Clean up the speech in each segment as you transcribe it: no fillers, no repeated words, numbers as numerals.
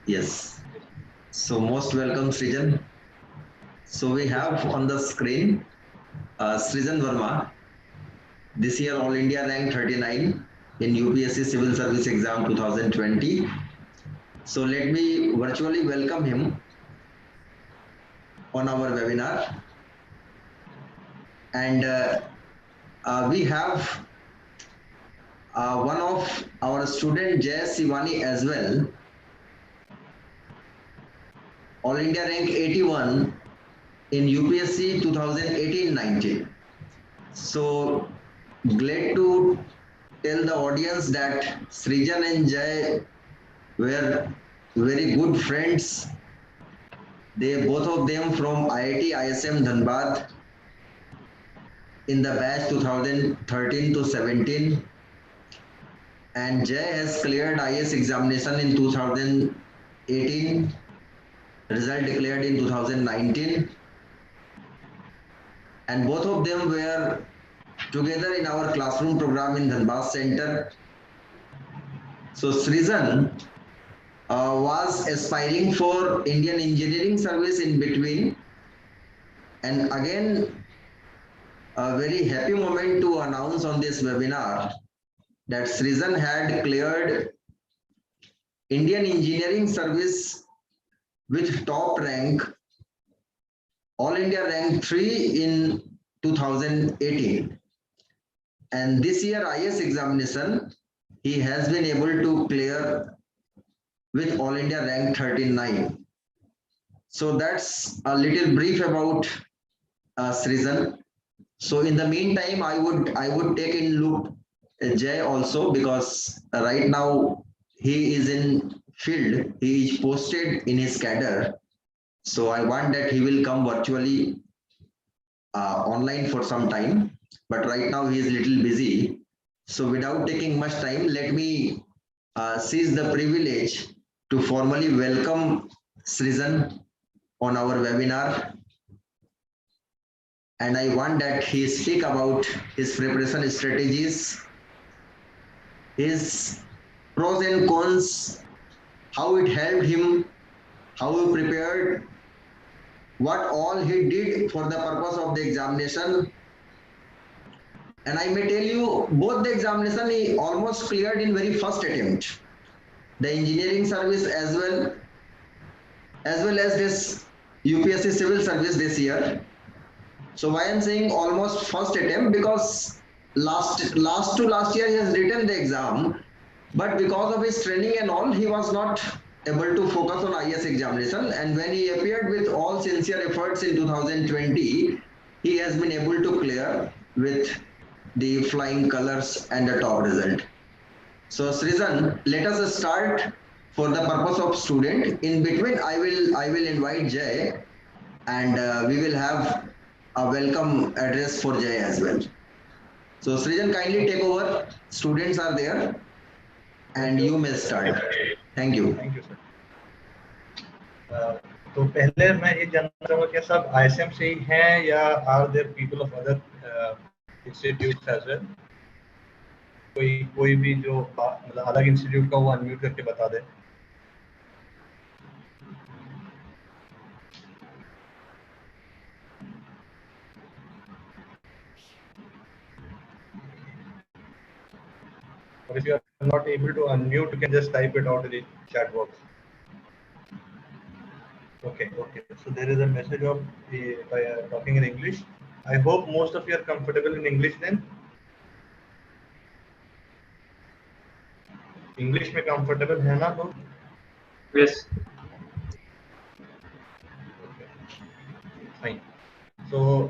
Yes. So most welcome, Srijan. So we have on the screen Srijan Verma, this year All India rank 39 in UPSC Civil Service Exam 2020. So let me virtually welcome him on our webinar. And we have one of our student Jay Sivani as well, All India rank 81 in UPSC 2018-19. So glad to tell the audience that Srijan and Jay were very good friends. They both of them from IIT ISM Dhanbad in the batch 2013 to 17, and Jay has cleared IS examination in 2018, result declared in 2019, and both of them were together in our classroom program in Dhanbad Center. So Srijan was aspiring for Indian Engineering Service in between, and again a very happy moment to announce on this webinar that Srijan had cleared Indian Engineering Service with top rank, All India rank 3 in 2018. And this year IS examination, he has been able to clear with All India rank 39. So that's a little brief about Srijan. So in the meantime, I would take in loop Jay also, because right now he is in field. He is posted in his cadre. So I want that he will come virtually online for some time. But right now he is a little busy. So without taking much time, let me seize the privilege to formally welcome Srijan on our webinar. And I want that he speak about his preparation strategies, his pros and cons, how it helped him, how he prepared, what all he did for the purpose of the examination. And I may tell you, both the examination he almost cleared in very first attempt. The engineering service as well as this UPSC civil service this year. So why I'm saying almost first attempt, because last year he has written the exam, but because of his training and all, he was not able to focus on IS examination. And when he appeared with all sincere efforts in 2020, he has been able to clear with the flying colors and the top result. So Srijan, let us start for the purpose of student. In between, I will invite Jay, and we will have a welcome address for Jay as well. So Srijan, kindly take over. Students are there, and you may start. Thank you. Thank you, sir. तो पहले मैं ये जानना चाहूँगा क्या सब ISM से ही हैं या are there people of other institutes as well? कोई भी जो मतलब अलग इंस्टीट्यूट का वो अनम्यूट करके बता दे. Or if you are not able to unmute, you can just type it out in the chat box. Okay. So there is a message of by talking in English. I hope most of you are comfortable in English then. English में comfortable है ना लोग? Yes. Okay. Fine. So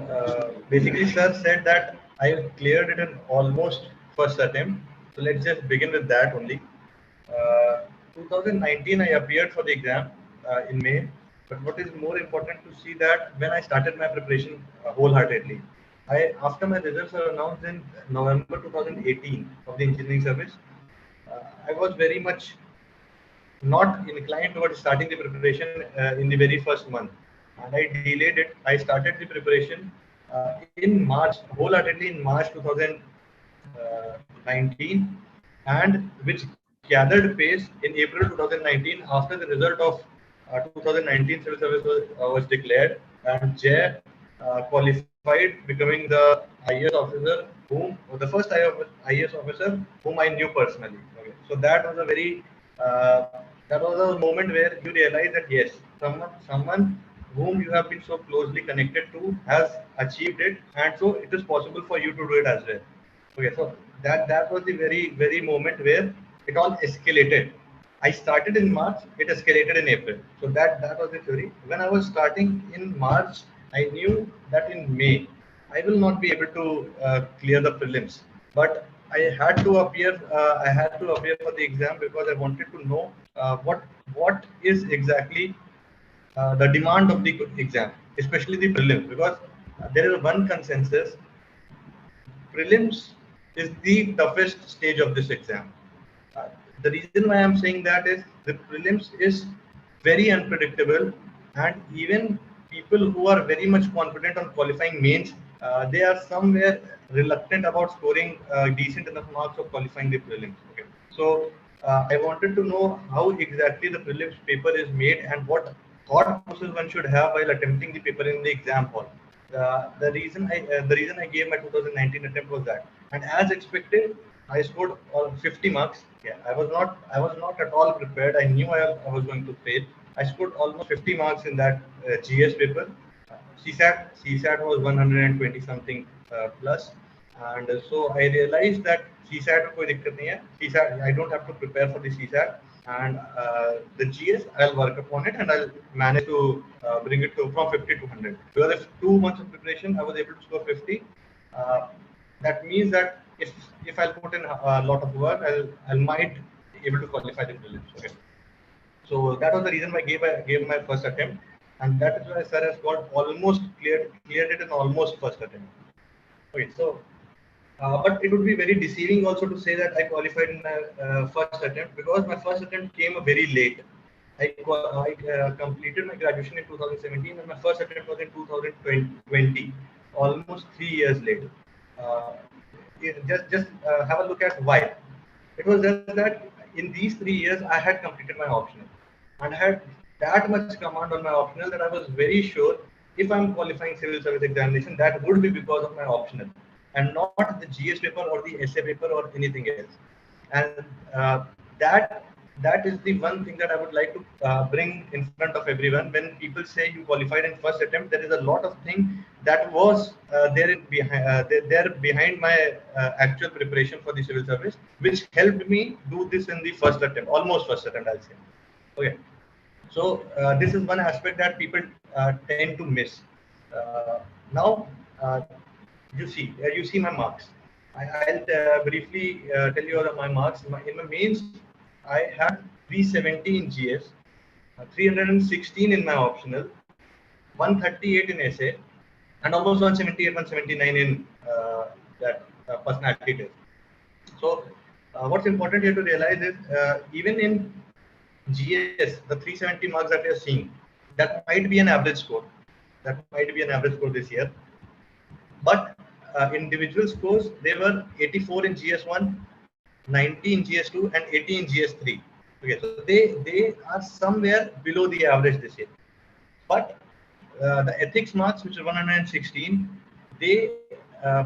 basically, sir said that I cleared it in almost first attempt. So let's just begin with that only. 2019, I appeared for the exam in May. But what is more important to see that when I started my preparation wholeheartedly, after my results were announced in November 2018 of the engineering service, I was very much not inclined towards starting the preparation in the very first month, and I delayed it. I started the preparation in March, wholeheartedly in March 2019, and which gathered pace in April 2019 after the result of 2019 civil service was declared, and Jay qualified, becoming the IAS officer or the first IAS officer whom I knew personally. Okay. So that was a very that was a moment where you realize that yes, someone whom you have been so closely connected to has achieved it, and so it is possible for you to do it as well. Okay, so that was the very moment where it all escalated. I started in March, it escalated in April. So that was the theory. When I was starting in March, I knew that in May I will not be able to clear the prelims, but I had to appear for the exam because I wanted to know what is exactly the demand of the exam, especially the prelims, because there is one consensus: prelims is the toughest stage of this exam. Uh, the reason why I'm saying that is the prelims is very unpredictable, and even people who are very much confident on qualifying mains, they are somewhere reluctant about scoring decent enough marks of qualifying the prelims. Okay. So I wanted to know how exactly the prelims paper is made and what thought process one should have while attempting the paper in the exam hall. The reason I gave my 2019 attempt was that, and as expected, I scored 50 marks. Yeah, I was not at all prepared. I knew I was going to fail. I scored almost 50 marks in that GS paper. CSAT was 120 something plus, and so I realized that CSAT में कोई दिक्कत नहीं है. CSAT I don't have to prepare for the CSAT, and the GS I'll work upon it and I'll manage to bring it to from 50 to 100. Because if 2 months of preparation I was able to score 50, uh, that means that if I'll put in a lot of work, I might be able to qualify the prelims. Okay. So that was the reason I gave my first attempt, and that is why sir has got almost cleared it in almost first attempt. Okay, so but it would be very deceiving also to say that I qualified in my first attempt, because my first attempt came very late. I completed my graduation in 2017 and my first attempt was in 2020, almost 3 years late. Uh, just have a look at why. It was just that in these 3 years I had completed my optional and had that much command on my optional that I was very sure if I'm qualifying civil service examination, that would be because of my optional and not the GS paper or the essay paper or anything else. And that that is the one thing that I would like to bring in front of everyone. When people say you qualified in first attempt, there is a lot of thing that was there behind my actual preparation for the civil service, which helped me do this in the first attempt, almost first attempt, I'll say. Okay, so this is one aspect that people tend to miss. Now, you see my marks. I'll briefly tell you my marks. In my mains, I had 370 in GS, 316 in my optional, 138 in essay, and almost 178, 179 in that personality test. So, what's important here to realize is even in GS, the 370 marks that you're seeing, that might be an average score. That might be an average score this year. But individual scores, they were 84 in GS1, 90 in GS2, and 80 in GS3. Okay, so they are somewhere below the average this year. But the ethics marks, which is 116, they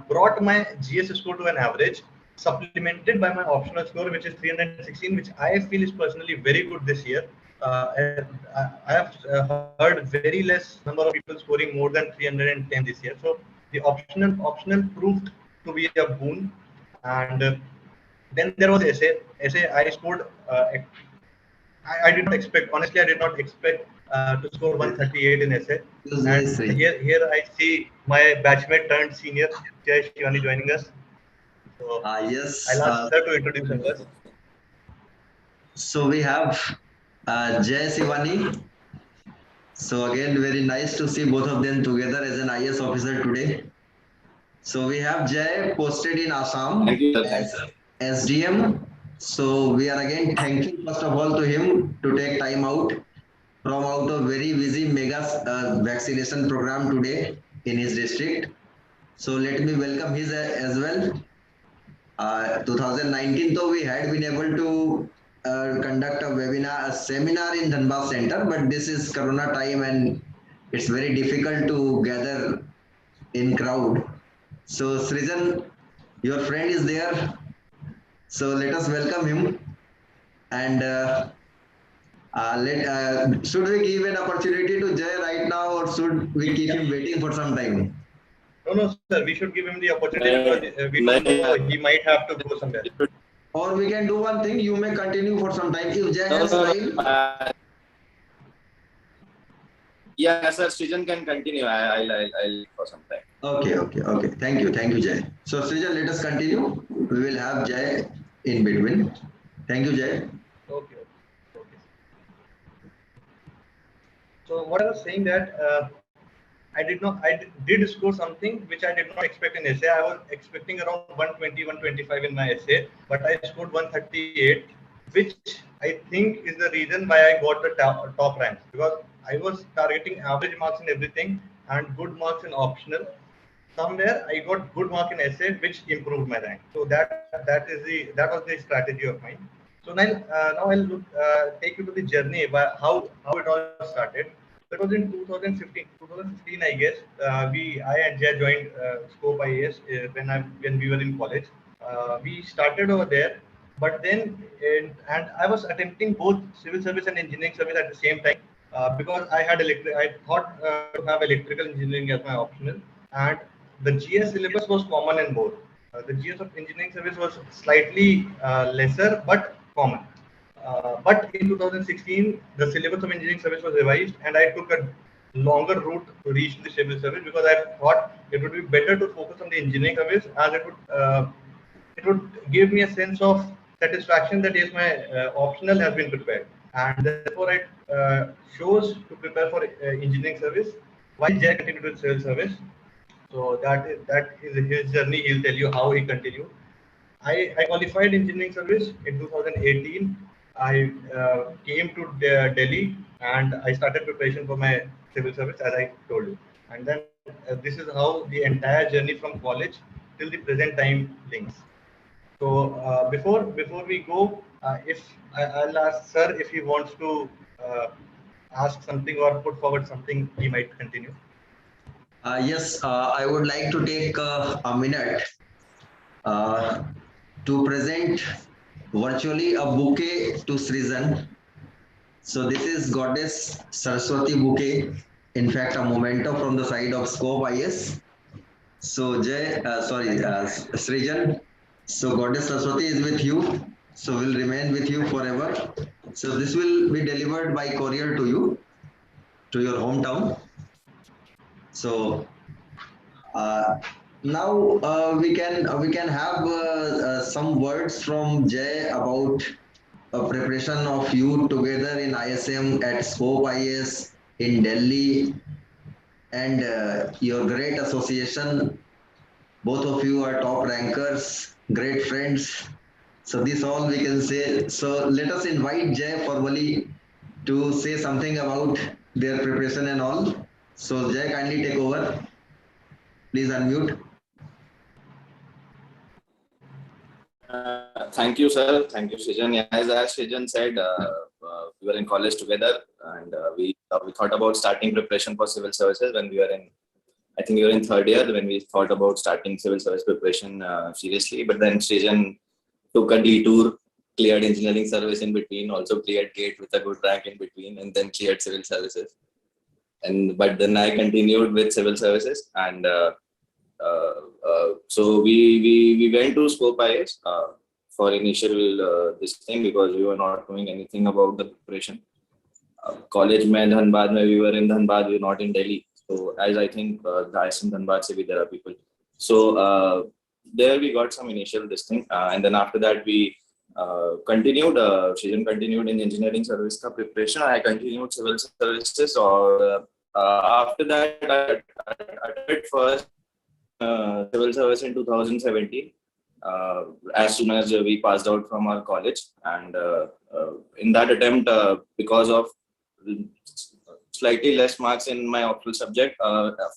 brought my GS score to an average, supplemented by my optional score, which is 316, which I feel is personally very good this year. I have heard very less number of people scoring more than 310 this year. So the optional proved to be a boon. And then there was essay. Essay I scored. I did not expect. Honestly, I did not expect to score 138 in essay. And here I see my batchmate turned senior, Jay Shivani, joining us. So yes. I'll ask her to introduce himself. So we have Jay Shivani. So again, very nice to see both of them together as an IS officer today. So we have Jay posted in Assam as SDM. So we are again thanking first of all to him to take time out from out of very busy mega vaccination program today in his district. So let me welcome his as well. 2019 though we had been able to conduct a seminar in Dhanbad Center, but this is Corona time and it's very difficult to gather in crowd. So Srijan, your friend is there. So let us welcome him. And should we give an opportunity to Jay right now, or should we keep him waiting for some time? No, sir. We should give him the opportunity because we don't know, he might have to go somewhere. Or we can do one thing. You may continue for some time. If Jay has time. Yeah, sir. Srijan can continue. I'll for some time. Okay. Thank you, Jay. So Srijan, let us continue. We will have Jay in between. Thank you, Jay. Okay. So what I was saying that I did score something which I did not expect in essay. I was expecting around 120, 125 in my essay, but I scored 138, which I think is the reason why I got the top rank, because I was targeting average marks in everything and good marks in optional. Somewhere I got good mark in essay, which improved my rank. So that was the strategy of mine. So now I'll take you to the journey by how it all started. That was in 2015, I guess. I and Jay joined Scope IAS when we were in college. We started over there, but then and I was attempting both civil service and engineering service at the same time because I thought to have electrical engineering as my optional, and the GS syllabus was common in both. The GS of engineering service was slightly lesser but common. But in 2016, the syllabus of engineering service was revised, and I took a longer route to reach the civil service because I thought it would be better to focus on the engineering service, as it would give me a sense of satisfaction that yes, my optional has been prepared, and therefore I chose to prepare for engineering service while Jay continued with civil service. So that is his journey. He'll tell you how he continued. I qualified engineering service in 2018. I came to Delhi and I started preparation for my civil service, as I told you. And then this is how the entire journey from college till the present time links. So before we go, if I'll ask sir if he wants to ask something or put forward something, he might continue. Yes, I would like to take a minute to present virtually a bouquet to Srijan. So this is Goddess Saraswati bouquet. In fact, a memento from the side of Scope IS. So Srijan. So Goddess Saraswati is with you. So will remain with you forever. So this will be delivered by courier to you, to your hometown. So now we can have some words from Jay about a preparation of you together in ISM at Scope IS in Delhi, and your great association. Both of you are top rankers, great friends. So this all we can say. So let us invite Jay formally to say something about their preparation and all. So Jay, kindly take over. Please unmute. Thank you, sir. Thank you, Srijan. As Srijan said, we were in college together, and we thought about starting preparation for civil services when we were in. I think we were in third year when we thought about starting civil service preparation seriously. But then Srijan took a detour, cleared engineering service in between, also cleared GATE with a good rank in between, and then cleared civil services. But then I continued with civil services, and so we went to Scope IS for initial this thing because we were not knowing anything about the preparation. College mein Dhanbad mein we were in Dhanbad, we were not in Delhi. So as I think the ISM Dhanbad se bhi there are people. So there we got some initial this thing, and then after that we continued. Srijan continued in engineering service ka preparation. I continued civil services, or after that I did first civil service in 2017. As soon as we passed out from our college, and in that attempt, because of slightly less marks in my optional subject,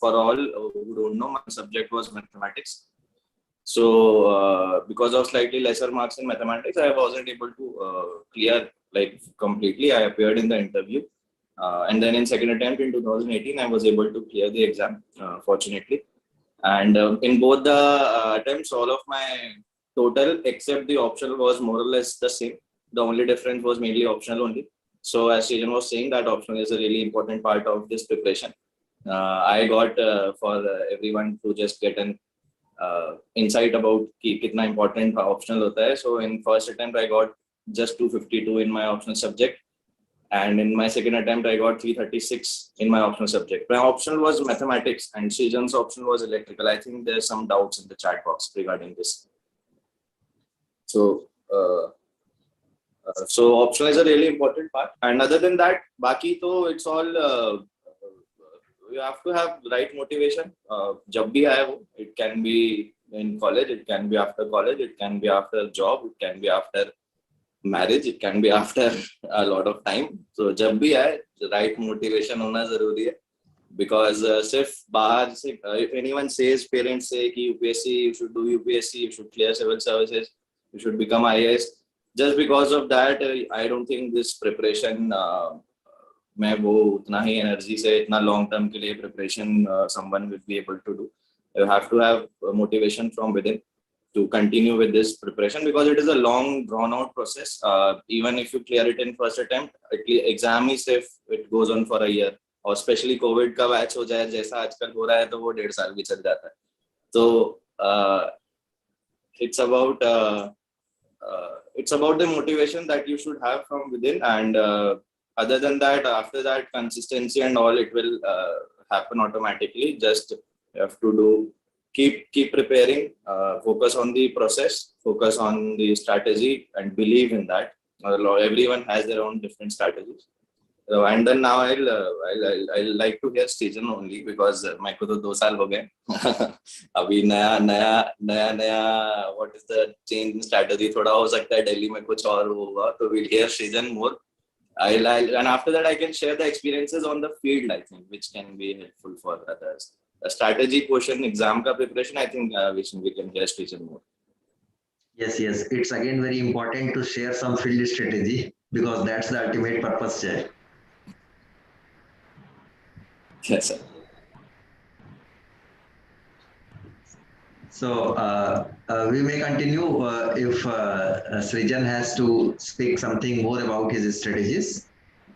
for all who don't know, my subject was mathematics. So because of slightly lesser marks in mathematics, I wasn't able to clear like completely. I appeared in the interview, and then in second attempt in 2018, I was able to clear the exam, fortunately. And in both the attempts, all of my total except the optional was more or less the same. The only difference was mainly optional only. So as Srijan was saying, that optional is a really important part of this preparation. I got for everyone to just get an insight about कि कितना important optional होता है. So in first attempt I got just 252 in my optional subject, and in my second attempt I got 336 in my optional subject. My optional was mathematics and Srijan's optional was electrical. I think there's some doubts in the chat box regarding this. So so optional is a really important part, and other than that baki to it's all you have to have right motivation. Jab bhi hai wo, it can be in college, it can be after college, it can be after job, it can be after marriage, it can be after a lot of time. So jab bhi hai, right motivation hona zaruri hai. Because sirf bahar se if anyone says, parents say ki UPSC, you should do UPSC, you should clear civil services, you should become IAS, just because of that I don't think this preparation मैं वो उतना ही energy से इतना long term के लिए preparation someone will be able to do. You have to have motivation from within to continue with this preparation, because it is a long drawn out process. Even if you clear it in first attempt, exam is if it goes on for a year, और specially Covid का batch हो जाए जैसा आजकल हो रहा है तो वो 1.5 साल भी चल जाता है. तो it's about the motivation that you should have from within, and other than that, after that, consistency and all, it will happen automatically. Just you have to do keep preparing, focus on the process, focus on the strategy, and believe in that. Everyone has their own different strategies. And then now I'll like to hear Srijan only, because मेरे को तो 2 साल हो गए. अभी नया what is the change in strategy, थोड़ा हो सकता है दिल्ली में कुछ और होगा, तो we'll hear Srijan more. And after that I can share the experiences on the field, I think, which can be helpful for others. A strategy portion, exam ka preparation, I think we can hear Srijan more. Yes, it's again very important to share some field strategy, because that's the ultimate purpose here. Yes, sir. So we may continue if Srijan has to speak something more about his strategies,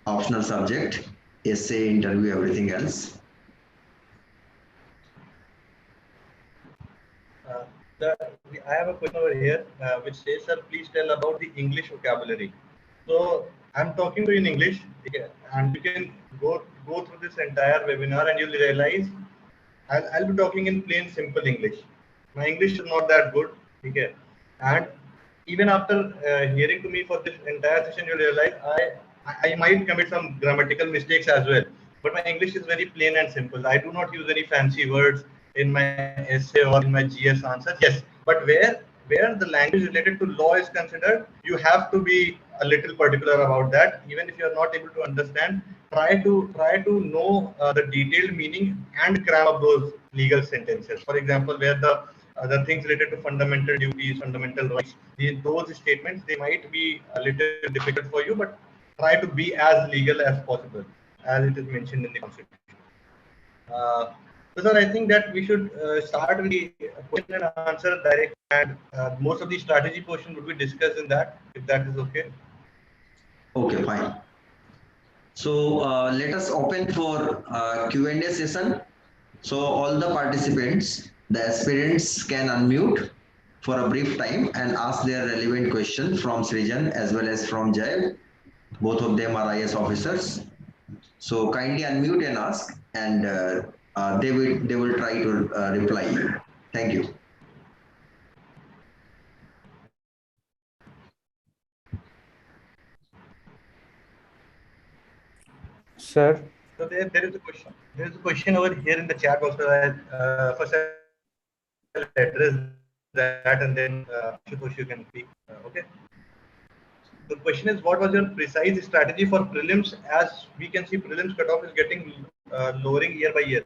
optional subject, essay, interview, everything else. I have a question over here which says, sir, please tell about the English vocabulary. So I'm talking to you in English, okay, and you can go through this entire webinar and you'll realize I'll be talking in plain simple English. My English is not that good, okay, and even after hearing to me for this entire session, you'll realize I might commit some grammatical mistakes as well, but my English is very plain and simple. I do not use any fancy words in my essay or in my GS answers. Yes, but where the language related to law is considered, you have to be a little particular about that. Even if you are not able to understand, try to know the detailed meaning and cram up those legal sentences. For example, where the things related to fundamental duties, fundamental rights, those statements, they might be a little difficult for you, but try to be as legal as possible, as it is mentioned in the Constitution. So sir, I think that we should start with the question and answer direct, and most of the strategy portion would be discussed in that, if that is okay. Okay, fine. So let us open for Q&A session. So all the participants, the aspirants, can unmute for a brief time and ask their relevant question from Srijan as well as from Jay. Both of them are IS officers. So kindly unmute and ask, and they will try to reply you. Thank you. Sir. So there is a question. There is a question over here in the chat box. First I'll address that, and then Ashutosh, you can speak. Okay. The question is, what was your precise strategy for prelims? As we can see, prelims cutoff is getting lowering year by year.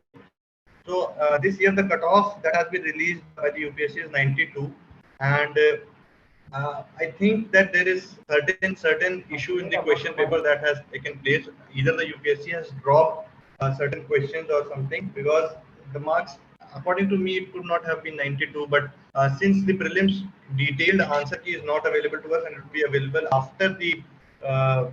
So this year the cutoff that has been released by the UPSC is 92, and I think that there is certain issue in the question paper that has taken place. Either the UPSC has dropped certain questions or something, because the marks, according to me, it could not have been 92. But since the prelims detailed answer key is not available to us and it will be available after the uh,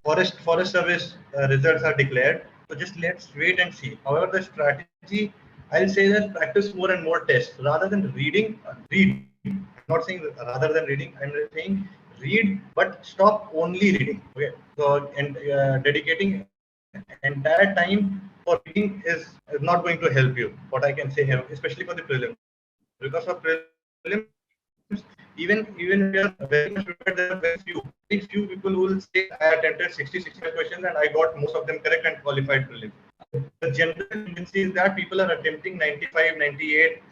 Forest Service results are declared. So just let's wait and see. However, the strategy, I'll say that practice more and more tests rather than reading. Read. I'm not saying rather than reading. I'm saying read, but stop only reading. Okay. So and dedicating entire time for reading is not going to help you. What I can say here, especially for the prelims, because for prelims, even if you are very much prepared, there are very few people who will say I attempted 60-65 questions and I got most of them correct and qualified prelims. The general tendency is that people are attempting 95, 98,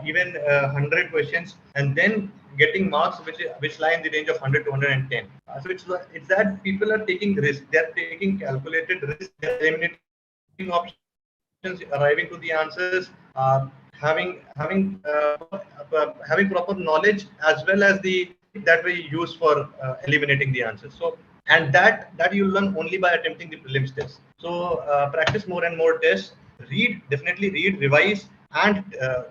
even 100 questions, and then getting marks which lie in the range of 100 to 110. So it's that people are taking risks. They're taking calculated risks. They're eliminating options, arriving to the answers, having proper knowledge as well as the that we use for eliminating the answers. So and that you learn only by attempting the prelims test. So practice more and more tests. Definitely read, revise, and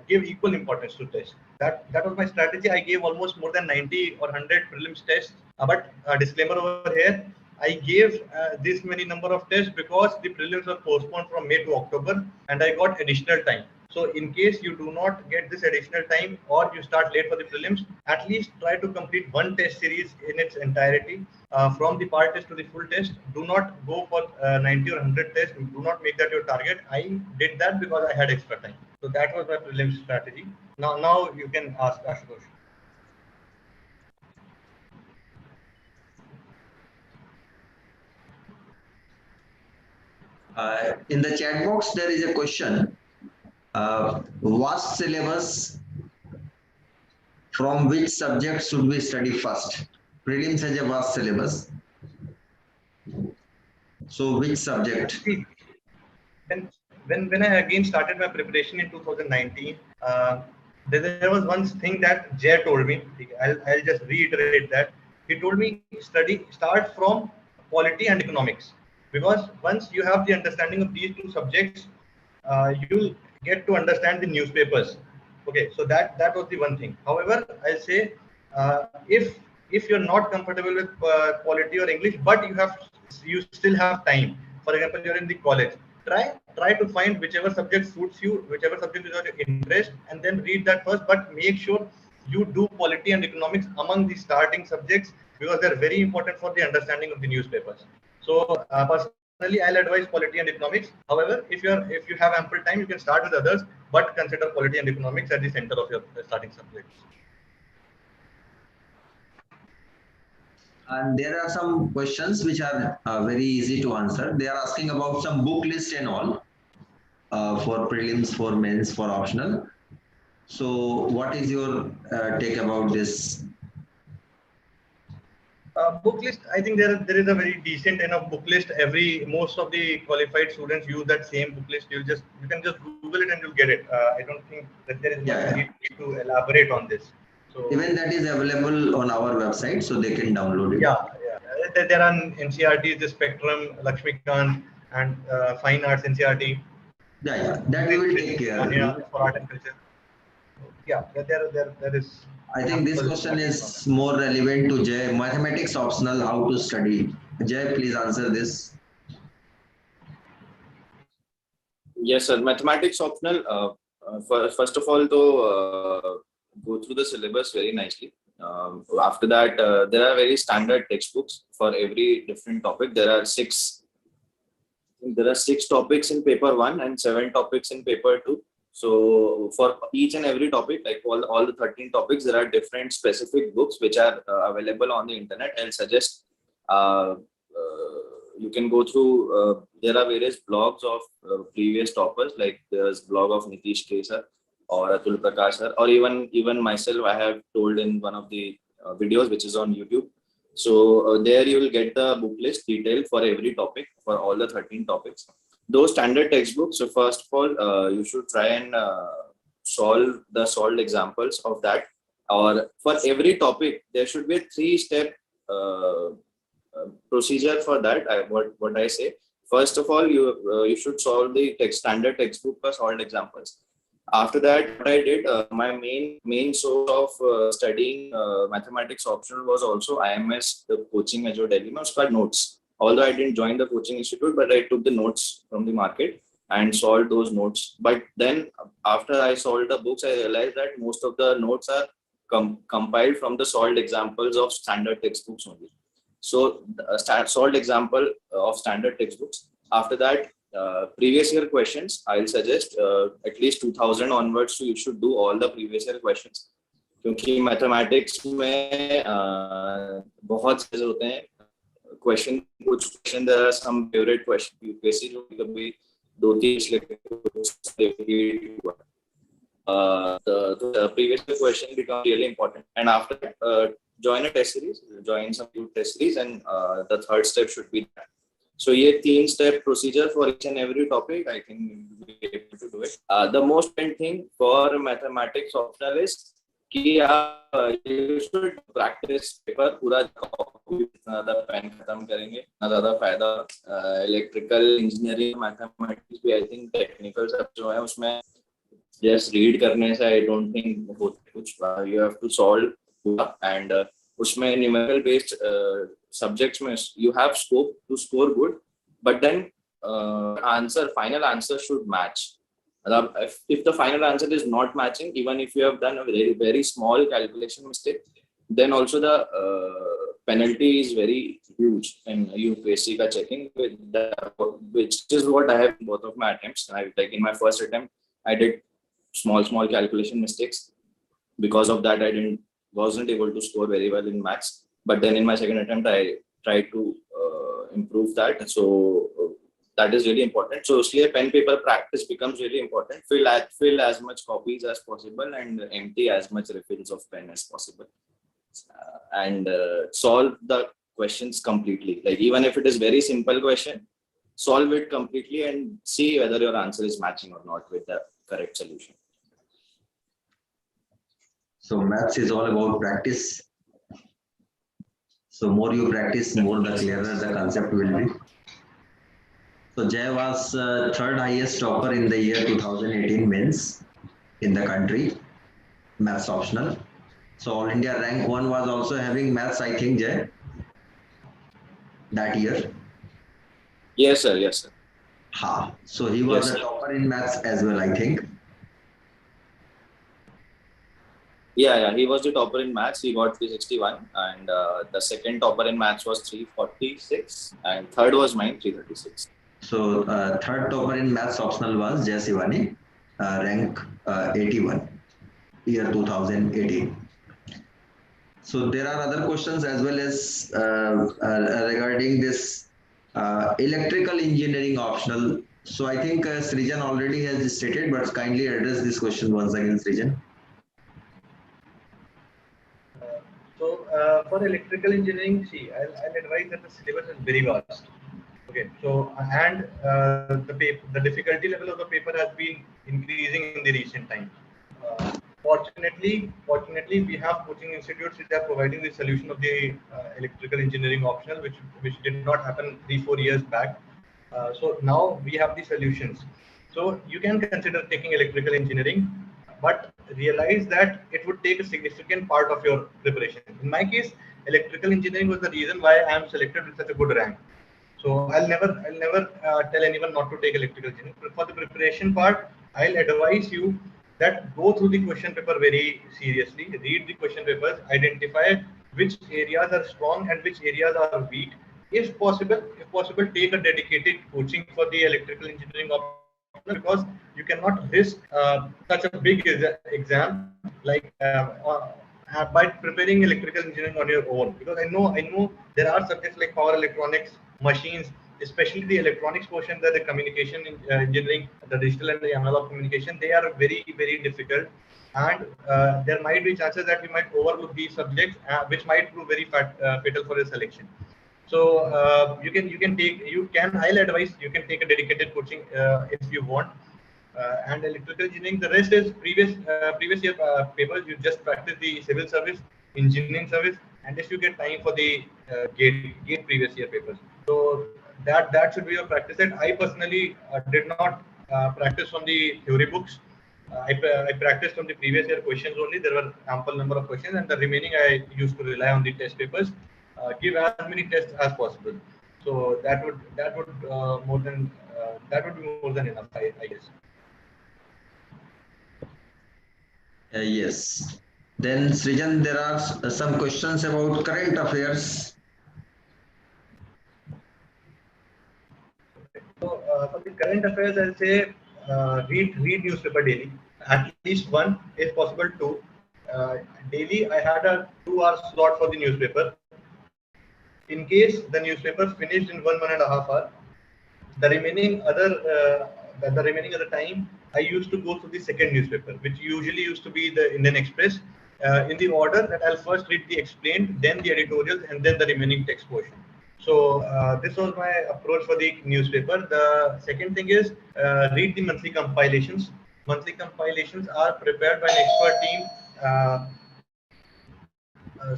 give equal importance to tests. That was my strategy. I gave almost more than 90 or 100 prelims tests. But disclaimer over here, I gave this many number of tests because the prelims were postponed from May to October, and I got additional time. So in case you do not get this additional time or you start late for the prelims, at least try to complete one test series in its entirety, from the part test to the full test. Do not go for 90 or 100 tests. Do not make that your target. I did that because I had extra time. So that was my prelims strategy. Now you can ask Ashutosh. In the chat box, there is a question. Vast syllabus, from which subject should we study first? Prelims has a vast syllabus. So which subject? When I again started my preparation in 2019, there was one thing that Jay told me. I'll just reiterate that. He told me start from polity and economics, because once you have the understanding of these two subjects, you'll get to understand the newspapers. Okay, so that was the one thing. However, I'll say if you're not comfortable with polity or English, but you still have time. For example, you're in the college. Try to find whichever subject suits you, whichever subject is of your interest, and then read that first. But make sure you do polity and economics among the starting subjects, because they're very important for the understanding of the newspapers. So personally, I'll advise polity and economics. However, if you have ample time, you can start with others, but consider polity and economics at the center of your starting subjects. And there are some questions which are very easy to answer. They are asking about some book list and all for prelims, for mains, for optional. So what is your take about this? Book list, I think there is a very decent enough book list. Most of the qualified students use that same book list. You can just Google it and you'll get it. I don't think that there is much need to elaborate on this. So even that is available on our website, so they can download it. Yeah. There are NCRT, the Spectrum, Lakshmikant, and Fine Arts NCRT. Yeah, that we will take care. For art and culture. Yeah, there is. I think this question is more relevant to Jay. Mathematics optional, how to study? Jay, please answer this. Yes, sir. Mathematics optional. First of all, though, go through the syllabus very nicely. After that, there are very standard textbooks for every different topic. There are six topics in paper 1 and 7 topics in paper 2. So for each and every topic, like all the 13 topics, there are different specific books which are available on the internet. I'll suggest you can go through. There are various blogs of previous toppers, like there's blog of Nitish Kesar or Atul Prakash sir, or even myself. I have told in one of the videos which is on YouTube. So there you will get the book list detailed for every topic, for all the 13 topics. those standard textbooks. So first of all, you should try and solve the solved examples of that. Or for every topic, there should be a 3-step procedure for that. What I say. First of all, you should solve the standard textbook for solved examples. After that, what I did, my main source of studying mathematics optional was also IMS, the coaching at Delhi. It was called notes. Although I didn't join the coaching institute, but I took the notes from the market and solved those notes. But then after I solved the books, I realized that most of the notes are compiled from the solved examples of standard textbooks only. So solved example of standard textbooks. After that, previous year questions, I'll suggest at least 2000 onwards, so you should do all the previous year questions. क्योंकि mathematics में बहुत से होते हैं question, कुछ question there are some favourite question UPSC जो कभी 2-3 the previous question become really important. And after that, join a test series, join some good test series, and the third step should be that. So ये 3-step procedure for each and every topic, I think you'll be able to do it. The most important thing for mathematics optional is कि you should practice paper पूरा ज़्यादा pen खत्म करेंगे ना ज़्यादा फायदा. Electrical engineering mathematics भी I think technical सब जो है उसमें जस्ट रीड करने से आई डोंट थिंक होता कुछ. यू हैव टू सॉल्व पूरा, एंड उसमें न्यूमेरिकल बेस्ड सब्जेक्ट्स में you have scope to score good, but then final answer should match. If the final answer is not matching, even if you have done a very, very small calculation mistake, then also the penalty is very huge and UPSC ka checking with which is what I have in both of my attempts. Like in my first attempt, I did small calculation mistakes. Because of that, I wasn't able to score very well in maths. But then in my second attempt, I tried to improve that. So that is really important. So pen paper practice becomes really important. Fill as much copies as possible and empty as much refills of pen as possible. And solve the questions completely. Like even if it is very simple question, solve it completely and see whether your answer is matching or not with the correct solution. So maths is all about practice. So more you practice, more the clearer the concept will be. So Jay was third highest topper in the year 2018 mains in the country, maths optional. So All India rank 1 was also having maths, I think, Jay, that year. Yes, sir. Yes, sir. Ha. So he was a topper in maths as well, I think. Yeah, he was the topper in maths. He got 361, and the second topper in maths was 346, and third was mine, 336. So third topper in maths optional was Jay Sivani, rank 81, year 2018. So there are other questions as well as regarding this electrical engineering optional. So I think Srijan already has stated, but kindly address this question once again, Srijan. For electrical engineering, see, I'll advise that the syllabus is very vast. Okay, so and the difficulty level of the paper has been increasing in the recent times. Fortunately, we have coaching institutes which are providing the solution of the electrical engineering optional, which did not happen 3-4 years back. So now we have the solutions. So you can consider taking electrical engineering, but realize that it would take a significant part of your preparation. In my case, electrical engineering was the reason why I am selected with such a good rank. So I'll never tell anyone not to take electrical engineering. But for the preparation part, I'll advise you that go through the question paper very seriously, read the question papers, identify which areas are strong and which areas are weak. If possible, take a dedicated coaching for the electrical engineering option, because you cannot risk such a big exam like by preparing electrical engineering on your own. Because I know there are subjects like power electronics, machines, especially the electronics portion, that the communication engineering, the digital and the analog communication, they are very, very difficult. And there might be chances that we might overlook these subjects, which might prove very fatal for your selection. So I'll advise you can take a dedicated coaching if you want. And electrical engineering, the rest is previous year papers. You just practice the civil service, engineering service, and if you get time for the gate previous year papers. So that should be your practice set. I personally did not practice from the theory books. I practiced from the previous year questions only. There were ample number of questions, and the remaining I used to rely on the test papers. Give as many tests as possible. So that would be more than enough, I guess. Yes. Then Srijan, there are some questions about current affairs. So for the current affairs, I'll say read newspaper daily, at least one, if possible two. Daily, I had a 2 hour slot for the newspaper. In case the newspaper finished in 1.5 hour, the remaining other time, I used to go to the second newspaper, which usually used to be the Indian Express, in the order that I'll first read the explained, then the editorials, and then the remaining text portion. So this was my approach for the newspaper. The second thing is read the monthly compilations. Monthly compilations are prepared by an expert team.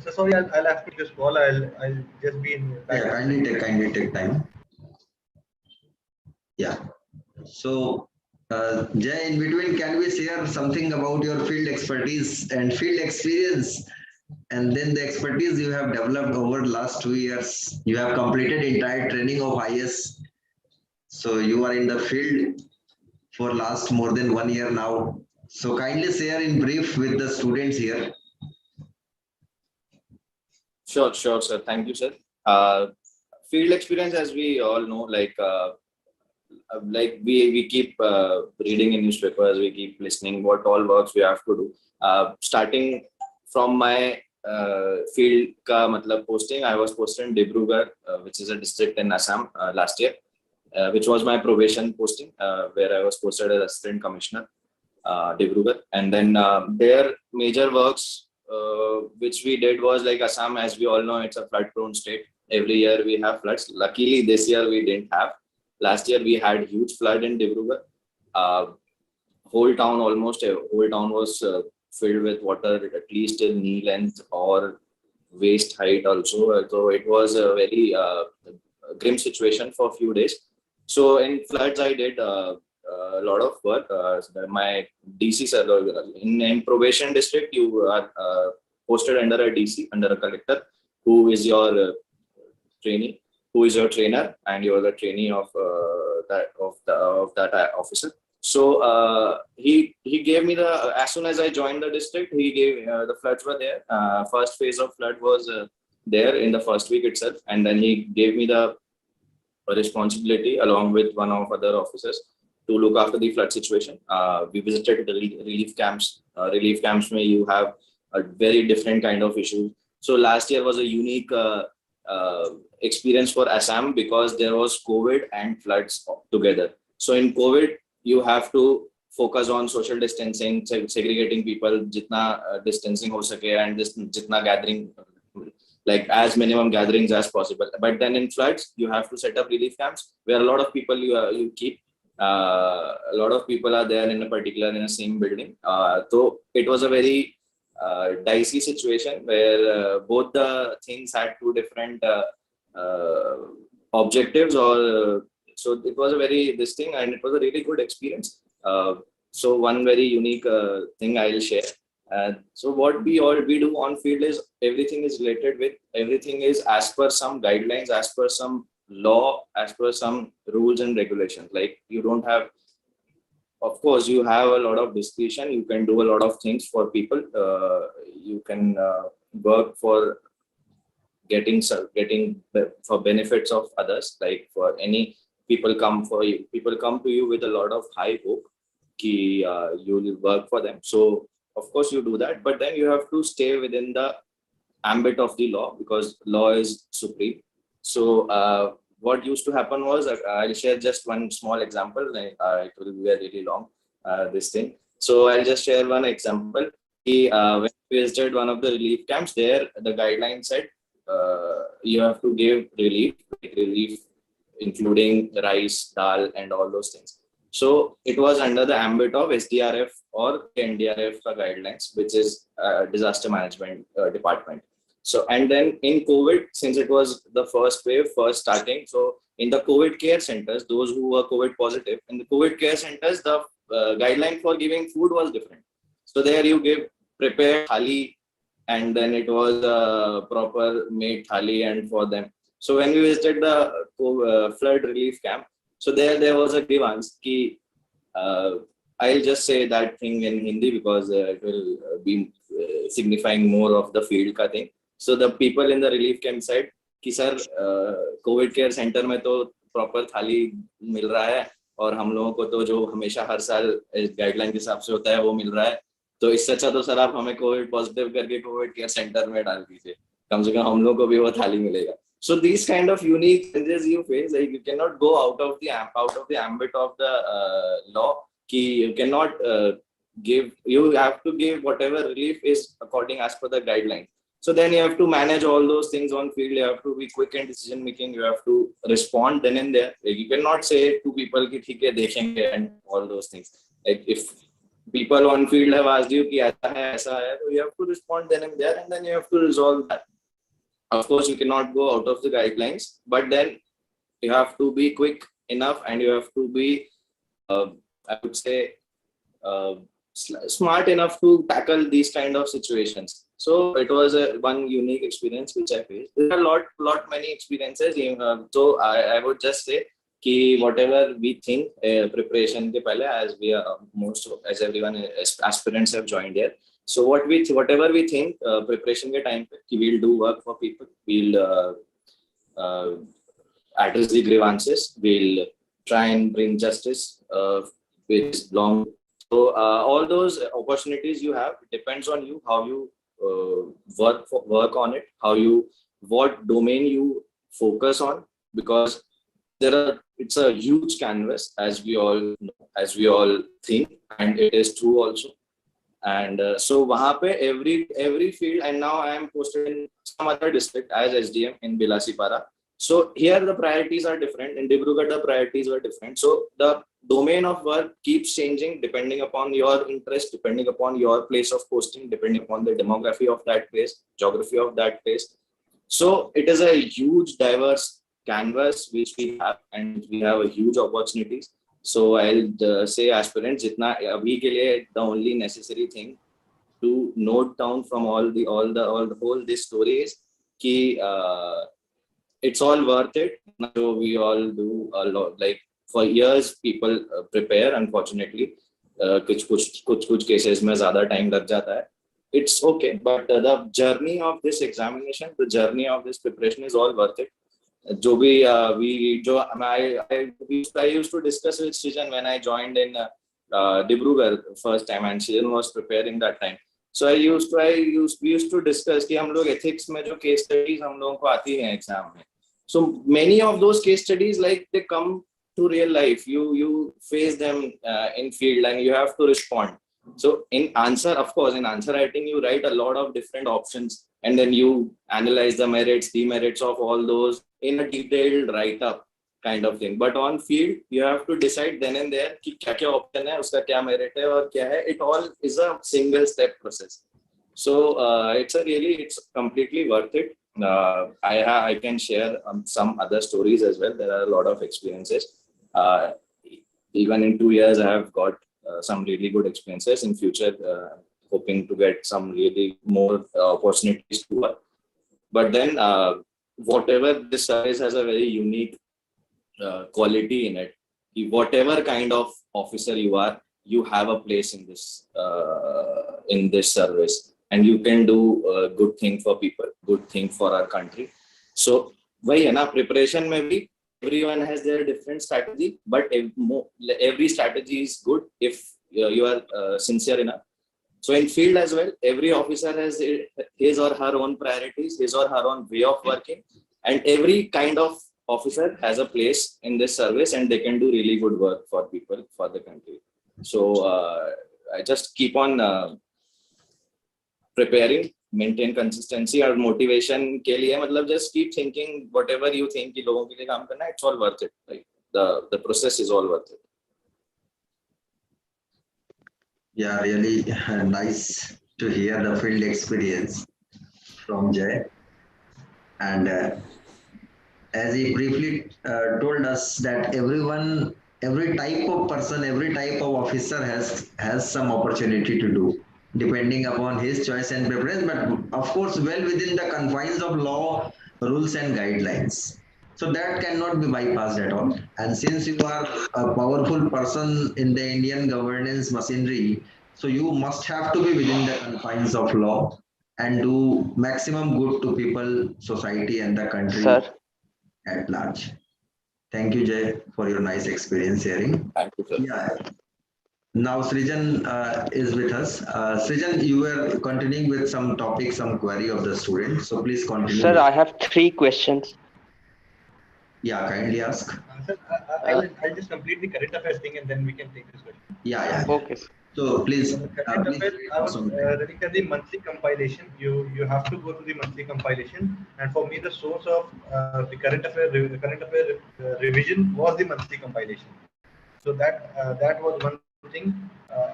So sorry, I'll have to just call. I'll just be in. Yeah, kindly take time. Yeah. So, Jay, in between, can we share something about your field expertise and field experience, and then the expertise you have developed over the last 2 years? You have completed entire training of IS. So you are in the field for last more than 1 year now. So kindly share in brief with the students here. Sure, sir. Thank you, sir. Field experience, as we all know, like we keep reading in newspapers, we keep listening what all works we have to do. Starting from my field ka matlab posting, I was posted in Dibrugarh, which is a district in Assam last year, which was my probation posting, where I was posted as assistant commissioner, Dibrugarh. And then their major works which we did was like Assam, as we all know, it's a flood prone state. Every year we have floods. Luckily this year we didn't have. Last year we had huge flood in Dibrugarh. Whole town was filled with water at least in knee length or waist height also. So it was a very grim situation for a few days. So in floods I did a lot of work. My DC, in probation district, you are posted under a DC, under a collector, who is your trainee, who is your trainer, and you are the trainee of that officer. So he gave me as soon as I joined the district, he gave the floods were there. First phase of flood was there in the first week itself, and then he gave me the responsibility along with one of other officers to look after the flood situation. We visited the relief camps. Relief camps where you have a very different kind of issue. So last year was a unique experience for Assam because there was COVID and floods together. So in COVID, you have to focus on social distancing, segregating people, jitna distancing ho sake, and jitna gathering, like as minimum gatherings as possible. But then in floods, you have to set up relief camps where a lot of people you keep. A lot of people are there in a same building. So it was a very dicey situation where both the things had two different objectives. So it was a very and it was a really good experience. So one very unique thing I'll share. So what we do on field is everything is as per some guidelines, as per some law, as per some rules and regulations. Like you don't have, of course, you have a lot of discretion. You can do a lot of things for people. You can work for getting for benefits of others. Like for any people come to you with a lot of high hope ki you will work for them. So of course you do that, but then you have to stay within the ambit of the law because law is supreme. So what used to happen was, I'll share just one small example. It will be really long, this thing. So I'll just share one example. When we visited one of the relief camps, there the guideline said you have to give relief, including rice, dal, and all those things. So it was under the ambit of SDRF or NDRF guidelines, which is disaster management department. So, and then in COVID, since it was the first wave, first starting, so in the COVID care centers, those who were COVID positive, in the COVID care centers, the guideline for giving food was different. So there you give prepared thali, and then it was a proper made thali and for them. So when we visited the flood relief camp, so there was a grievance ki, I'll just say that thing in Hindi because it will be signifying more of the field ka thing. So the people in the relief camp said कि sir Covid care centre में तो proper थाली मिल रहा है और हम लोगों को तो जो हमेशा हर साल गाइडलाइन के हिसाब से होता है वो मिल रहा है, तो इससे अच्छा तो सर आप हमें कोविड पॉजिटिव करके कोविड केयर सेंटर में डाल दीजिए, कम से कम हम लोगों को भी वो थाली मिलेगा. So these kind of unique challenges you face, like you cannot go out of the ambit of the law. You cannot give. You have to give whatever relief is according as per the guidelines. So then you have to manage all those things on field. You have to be quick in decision making. You have to respond then and there. Like you cannot say to people कि ठीक है देखेंगे and all those things. Like if people on field have asked you कि ऐसा है, so you have to respond then and there, and then you have to resolve that. Of course, you cannot go out of the guidelines, but then you have to be quick enough and you have to be, I would say, smart enough to tackle these kind of situations. So it was one unique experience which I faced. There are many experiences. So I would just say कि whatever we think preparation के पहले, as we are as everyone aspirants have joined here. So whatever we think preparation के time पे कि we'll do work for people, we'll address the grievances, we'll try and bring justice with long. So all those opportunities you have, it depends on you how you work on it, what domain you focus on, because it's a huge canvas, as we all know, as we all think, and it is true also. And so वहाँ पे every field, and now I am posted in some other district as SDM in Bilasipara. So here the priorities are different. In Dibrugarh the priorities were different. So the domain of work keeps changing depending upon your interest, depending upon your place of posting, depending upon the demography of that place, geography of that place. So it is a huge diverse canvas which we have, and we have a huge opportunities. So I'll say aspirants, jitna abhi ke liye the only necessary thing to note down from all the whole this story is कि it's all worth it. So we all do a lot. Like for years, people prepare. Unfortunately, कुछ cases में ज़्यादा time लग जाता है. It's okay, but the journey of this examination, the journey of this preparation is all worth it. जो भी I used to discuss with Srijan when I joined in Dibrugarh first time, and Srijan was preparing that time. So we used to discuss कि हम लोग ethics में जो case studies हम लोगों को आती हैं exam में. So many of those case studies, like they come to real life. You face them in field and you have to respond. So in answer writing, you write a lot of different options and then you analyze the merits, demerits of all those in a detailed write-up kind of thing. But on field, you have to decide then and there कि क्या option है, उसका क्या merit है और क्या है. It all is a single step process. So it's completely worth it. I can share some other stories as well. There are a lot of experiences. Even in 2 years, I have got some really good experiences. In future, hoping to get some really more opportunities to work. But then, whatever this service has a very unique quality in it. Whatever kind of officer you are, you have a place in this service, and you can do a good thing for people, good thing for our country. So, वही है ना, preparation में भी everyone has their different strategy, but every strategy is good if you are sincere enough. So in field as well, every officer has his or her own priorities, his or her own way of working, and every kind of officer has a place in this service, and they can do really good work for people, for the country. So I just keep on preparing, maintain consistency और motivation के लिए मतलब just keep thinking whatever you think कि लोगों के लिए काम करना, it's all worth it, like the process is all worth it. Yeah, really nice to hear the field experience from Jay. And as he briefly told us that every type of person, every type of officer has some opportunity to do, depending upon his choice and preference, but of course, well within the confines of law, rules, and guidelines. So that cannot be bypassed at all. And since you are a powerful person in the Indian governance machinery, so you must have to be within the confines of law and do maximum good to people, society, and the country Sir, at large. Thank you, Jay, for your nice experience sharing. Thank you, sir. Yeah. Now Srijan is with us. Srijan, you were continuing with some topic, some query of the student. So please continue. sir, I have 3 questions. Yeah, kindly ask. Sir, I'll just complete the current affairs thing and then we can take this question. Yeah. Okay, sir. So please. Current affairs, I was awesome. reading the monthly compilation. You have to go to the monthly compilation, and for me, the source of the current affair revision was the monthly compilation. So that was one thing.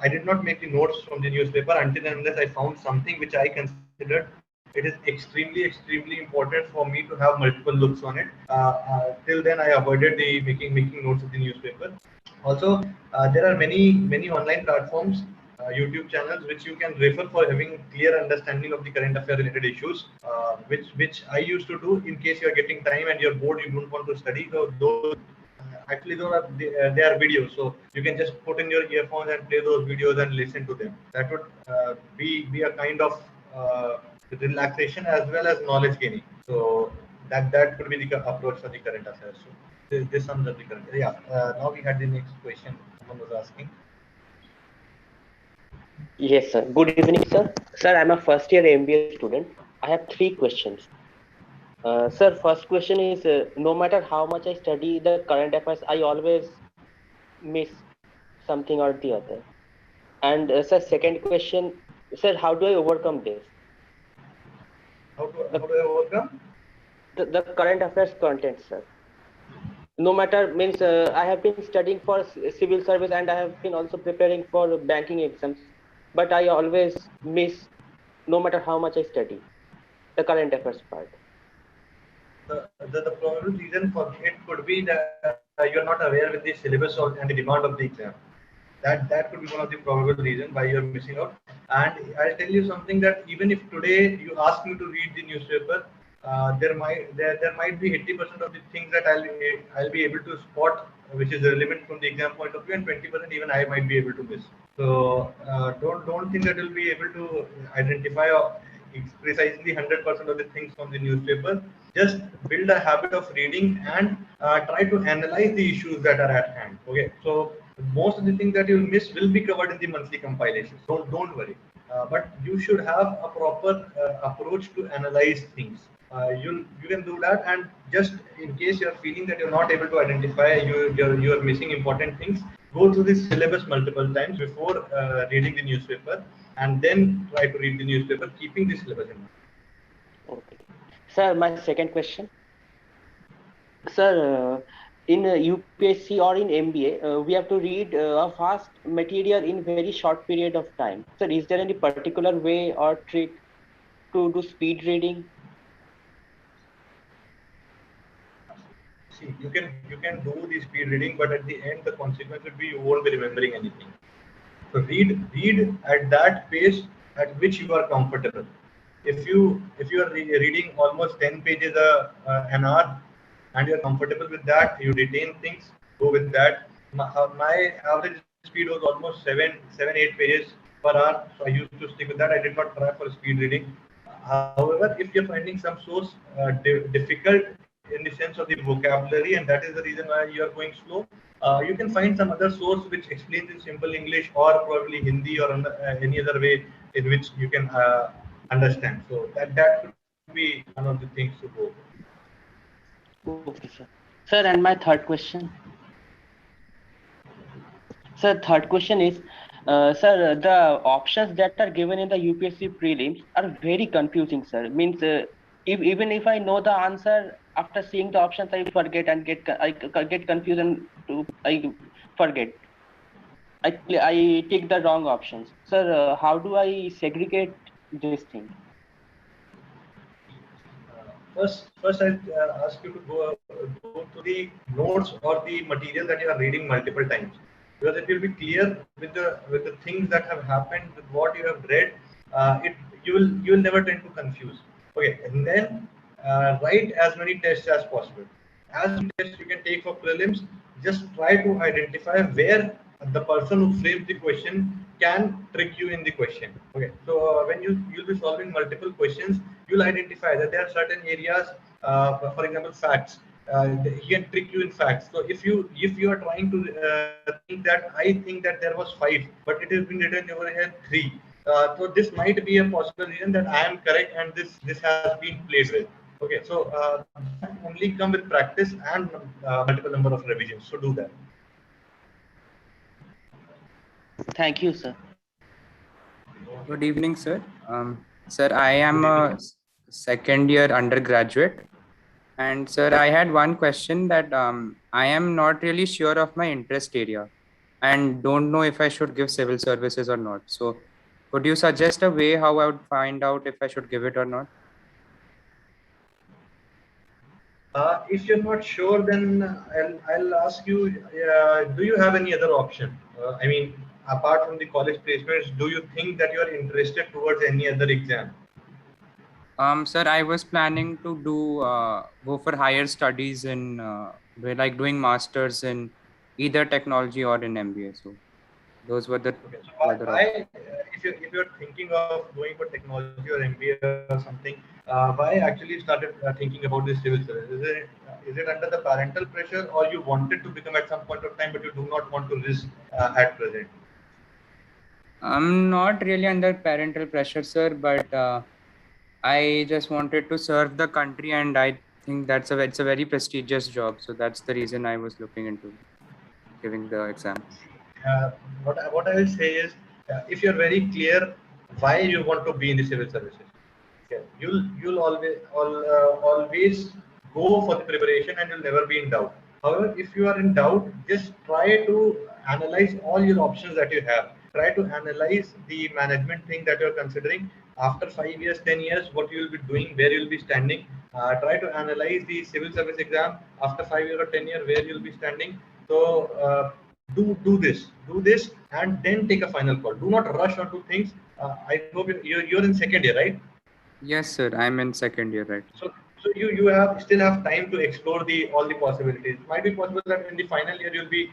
I did not make the notes from the newspaper until and unless I found something which I considered it is extremely important for me to have multiple looks on it. Till then, I avoided the making notes of the newspaper. Also, there are many online platforms, YouTube channels, which you can refer for having clear understanding of the current affair related issues, which I used to do in case you are getting time and you're bored, you don't want to study. So those actually they are videos, so you can just put in your earphones and play those videos and listen to them. That would be a kind of relaxation as well as knowledge gaining. So that could be the approach for the current affairs. So this sums up the current. Yeah. Now we had the next question. Someone was asking. Yes, sir. Good evening, sir. Sir, I'm a first year MBA student. I have 3 questions. Sir, first question is, no matter how much I study the current affairs, I always miss something or the other. And sir, second question, sir, how do I overcome this? How do I overcome? The current affairs content, sir. No matter, means I have been studying for civil service and I have been also preparing for banking exams, but I always miss, no matter how much I study, the current affairs part. The probable reason for it could be that you're not aware with the syllabus and the demand of the exam. That could be one of the probable reasons why you're missing out. And I'll tell you something, that even if today you ask me to read the newspaper, there might be 80% of the things that I'll be able to spot, which is relevant from the exam point of view, and 20% even I might be able to miss. So don't think that you'll be able to identify precisely 100% of the things from the newspaper. Just build a habit of reading and try to analyze the issues that are at hand. Okay, so most of the things that you'll miss will be covered in the monthly compilation. So don't worry. But you should have a proper approach to analyze things. You can do that, and just in case you're feeling that you're not able to identify, you're missing important things, go through the syllabus multiple times before reading the newspaper, and then try to read the newspaper keeping the syllabus in mind. Okay. Sir, my second question. Sir, in UPSC or in MBA, we have to read a vast material in very short period of time. Sir, is there any particular way or trick to do speed reading? See, you can do the speed reading, but at the end the consequence would be you won't be remembering anything. So read at that pace at which you are comfortable. If you are reading almost 10 pages an hour and you're comfortable with that, you retain things, go with that. My average speed was almost 7-8 pages per hour, so I used to stick with that. I did not try for speed reading. However, if you're finding some source difficult in the sense of the vocabulary, and that is the reason why you are going slow, you can find some other source which explains in simple English, or probably Hindi, or any other way in which you can understand. So that could be one of the things to go. Okay, sir. Sir, and my third question. Sir, third question is, Sir, the options that are given in the UPSC prelims are very confusing, sir. Means even if I know the answer, after seeing the options, I forget and get confused and I forget. I take the wrong options. Sir, how do I segregate this thing? First, I ask you to go to the notes or the material that you are reading multiple times, because it will be clear with the things that have happened, with what you have read. It you will never tend to confuse. Okay, and then write as many tests as possible. As many tests you can take for prelims, just try to identify where the person who framed the question can trick you in the question. Okay, so when you'll be solving multiple questions, you'll identify that there are certain areas, for example, facts. He can trick you in facts. So if you are trying to think that I think that there was 5, but it has been written over here 3. So this might be a possible reason that I am correct and this has been played with. Okay, so that only come with practice and multiple number of revisions. So do that. Thank you, sir. Good evening, sir. Sir, I am a second year undergraduate. And sir, I had one question that I am not really sure of my interest area and don't know if I should give civil services or not. So could you suggest a way how I would find out if I should give it or not? If you're not sure, then I'll ask you, do you have any other option? I mean, apart from the college placements, do you think that you are interested towards any other exam? Sir, I was planning to do go for higher studies in like doing masters in either technology or in MBA. So those were the Okay, so other options. if you're thinking of going for technology or MBA or something, why actually started thinking about this civil service? Is it under the parental pressure, or you wanted to become at some point of time, but you do not want to risk at present? I'm not really under parental pressure, sir, but I just wanted to serve the country, and I think it's a very prestigious job. So that's the reason I was looking into giving the exam. uh, what I will say is, if you're very clear why you want to be in the civil services, okay, you'll always go for the preparation and you'll never be in doubt. However, if you are in doubt, just try to analyze all your options that you have. Try to analyze the management thing that you're considering. After 5 years, 10 years, what you will be doing, where you'll be standing. Try to analyze the civil service exam after 5 years or 10 years, where you'll be standing. So do this and then take a final call. Do not rush onto things. I hope you're in second year, right? Yes, sir. I'm in second year, right? So you have still have time to explore all the possibilities. It might be possible that in the final year you'll be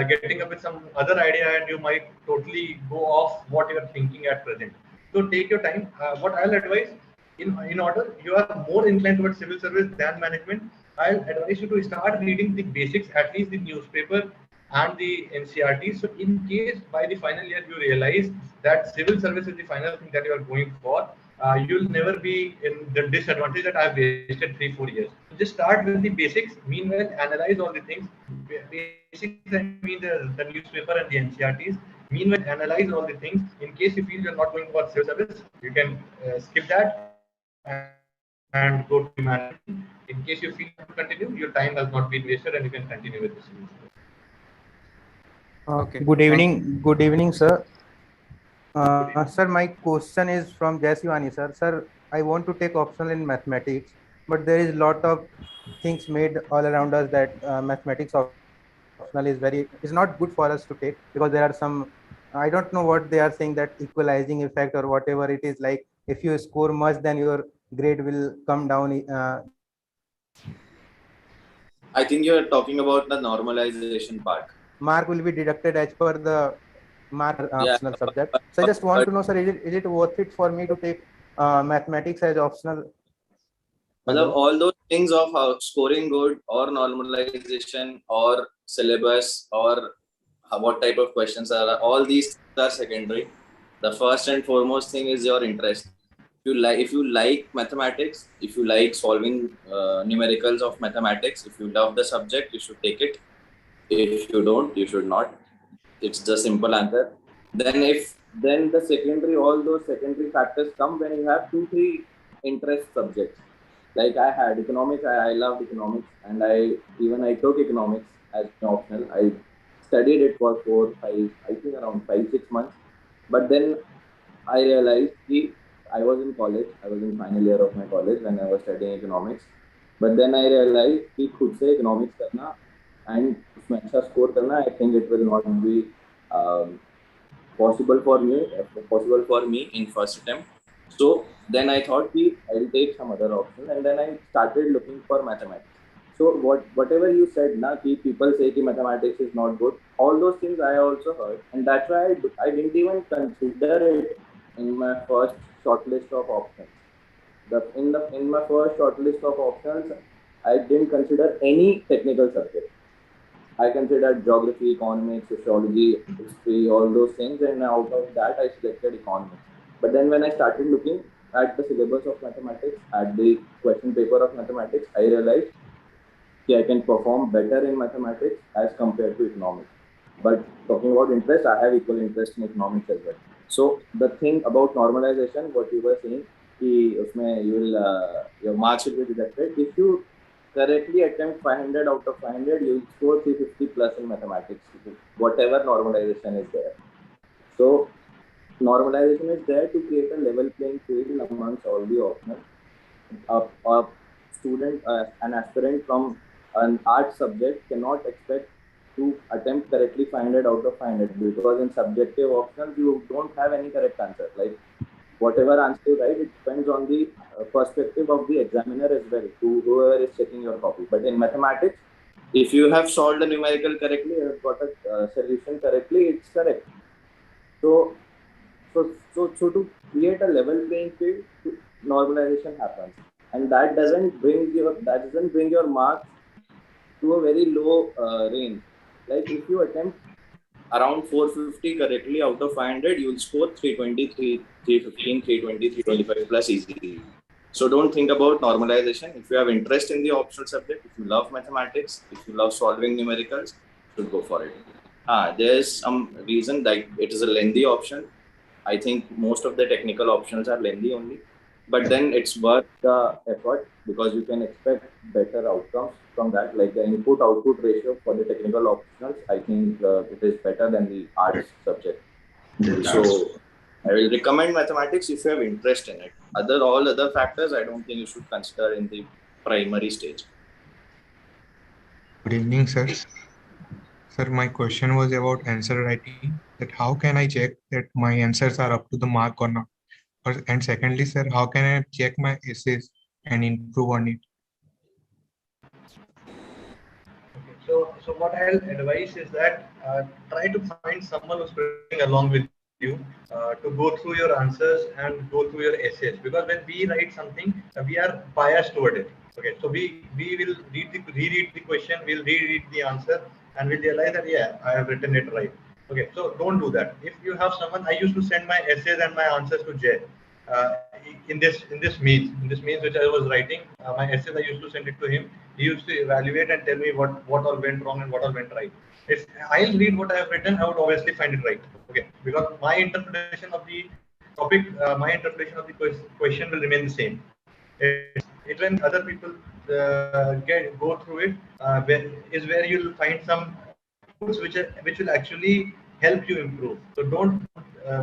getting up with some other idea and you might totally go off what you are thinking at present. So take your time. What I'll advise, in order you are more inclined towards civil service than management, I'll advise you to start reading the basics, at least the newspaper and the NCRT. So in case by the final year you realize that civil service is the final thing that you are going for, you'll never be in the disadvantage that I've wasted 3-4 years. So just start with the basics. Meanwhile, analyze all the things. Basics, I mean the newspaper and the NCRTs. Meanwhile, analyze all the things. In case you feel you're not going for civil service, you can skip that and go to management. In case you feel to continue, your time has not been wasted and you can continue with this. Okay. Good evening, sir. Sir, my question is from Jaiswani, sir. Sir, I want to take optional in mathematics, but there is a lot of things made all around us that mathematics optional is not good for us to take, because there are some, I don't know what they are saying, that equalizing effect or whatever it is, like if you score much, then your grade will come down. I think you're talking about the normalization part. Mark will be deducted as per the mark optional subject. So I just want to know, sir, is it worth it for me to take mathematics as optional? All those things of how scoring good or normalization or syllabus or what type of questions are, all these are secondary. The first and foremost thing is your interest. If you like mathematics, if you like solving numericals of mathematics, if you love the subject, you should take it. If you don't, you should not. It's the simple answer. Then the secondary, all those secondary factors come when you have 2-3 interest subjects. Like I had economics, I loved economics, and I took economics as an optional. I studied it for 4-5, I think around 5-6 months. But then I realized that I was in college, I was in final year of my college when I was studying economics. But then I realized कि खुद से economics करना and उसमें अच्छा score करना, I think it will not be possible for me in first attempt. So then I thought कि I'll take some other option, and then I started looking for mathematics. So whatever you said, na, कि people say that mathematics is not good, all those things I also heard, and that's why I didn't even consider it in my first shortlist of options. In my first shortlist of options, I didn't consider any technical subject. I considered geography, economics, sociology, history, all those things, and out of that I selected economics. But then when I started looking at the syllabus of mathematics, at the question paper of mathematics, I realized that I can perform better in mathematics as compared to economics. But talking about interest, I have equal interest in economics as well. So the thing about normalization, what you were saying, your marks will be deducted. If you correctly attempt 500 out of 500, you will score 350 plus in mathematics, whatever normalization is there. So normalization is there to create a level playing field amongst all the options. A student, an aspirant from an art subject cannot expect to attempt correctly 500 out of 500 because in subjective options you don't have any correct answer. Like whatever answer you write, it depends on the perspective of the examiner as well, to whoever is checking your copy. But in mathematics, if you have solved the numerical correctly, you have got a solution correctly, it's correct. So to create a level playing field, normalization happens, and that doesn't bring your marks to a very low range. Like if you attempt around 450 correctly out of 500, you'll score 320, 315, 320, 325 plus easily. So don't think about normalization. If you have interest in the optional subject, if you love mathematics, if you love solving numericals, you should go for it. There's some reason that it is a lengthy option. I think most of the technical options are lengthy only, but then it's worth the effort because you can expect better outcomes from that. Like the input-output ratio for the technical options, I think it is better than the arts subject. So I will recommend mathematics if you have interest in it. All other factors, I don't think you should consider in the primary stage. Good evening, sir. Sir, my question was about answer writing. That how can I check that my answers are up to the mark or not? And secondly, sir, how can I check my essays and improve on it? So what I'll advise is that try to find someone who's preparing along with you to go through your answers and go through your essays, because when we write something, we are biased toward it. Okay, so we will reread the question, we'll reread the answer, and we'll realize that yeah, I have written it right. Okay, so don't do that. If you have someone, I used to send my essays and my answers to Jay. In this means which I was writing, my essays, I used to send it to him. He used to evaluate and tell me what all went wrong and what all went right. If I'll read what I have written, I would obviously find it right. Okay, because my interpretation of the topic, my interpretation of the question will remain the same. It when other people go through it, where you'll find some tools which will actually help you improve. So don't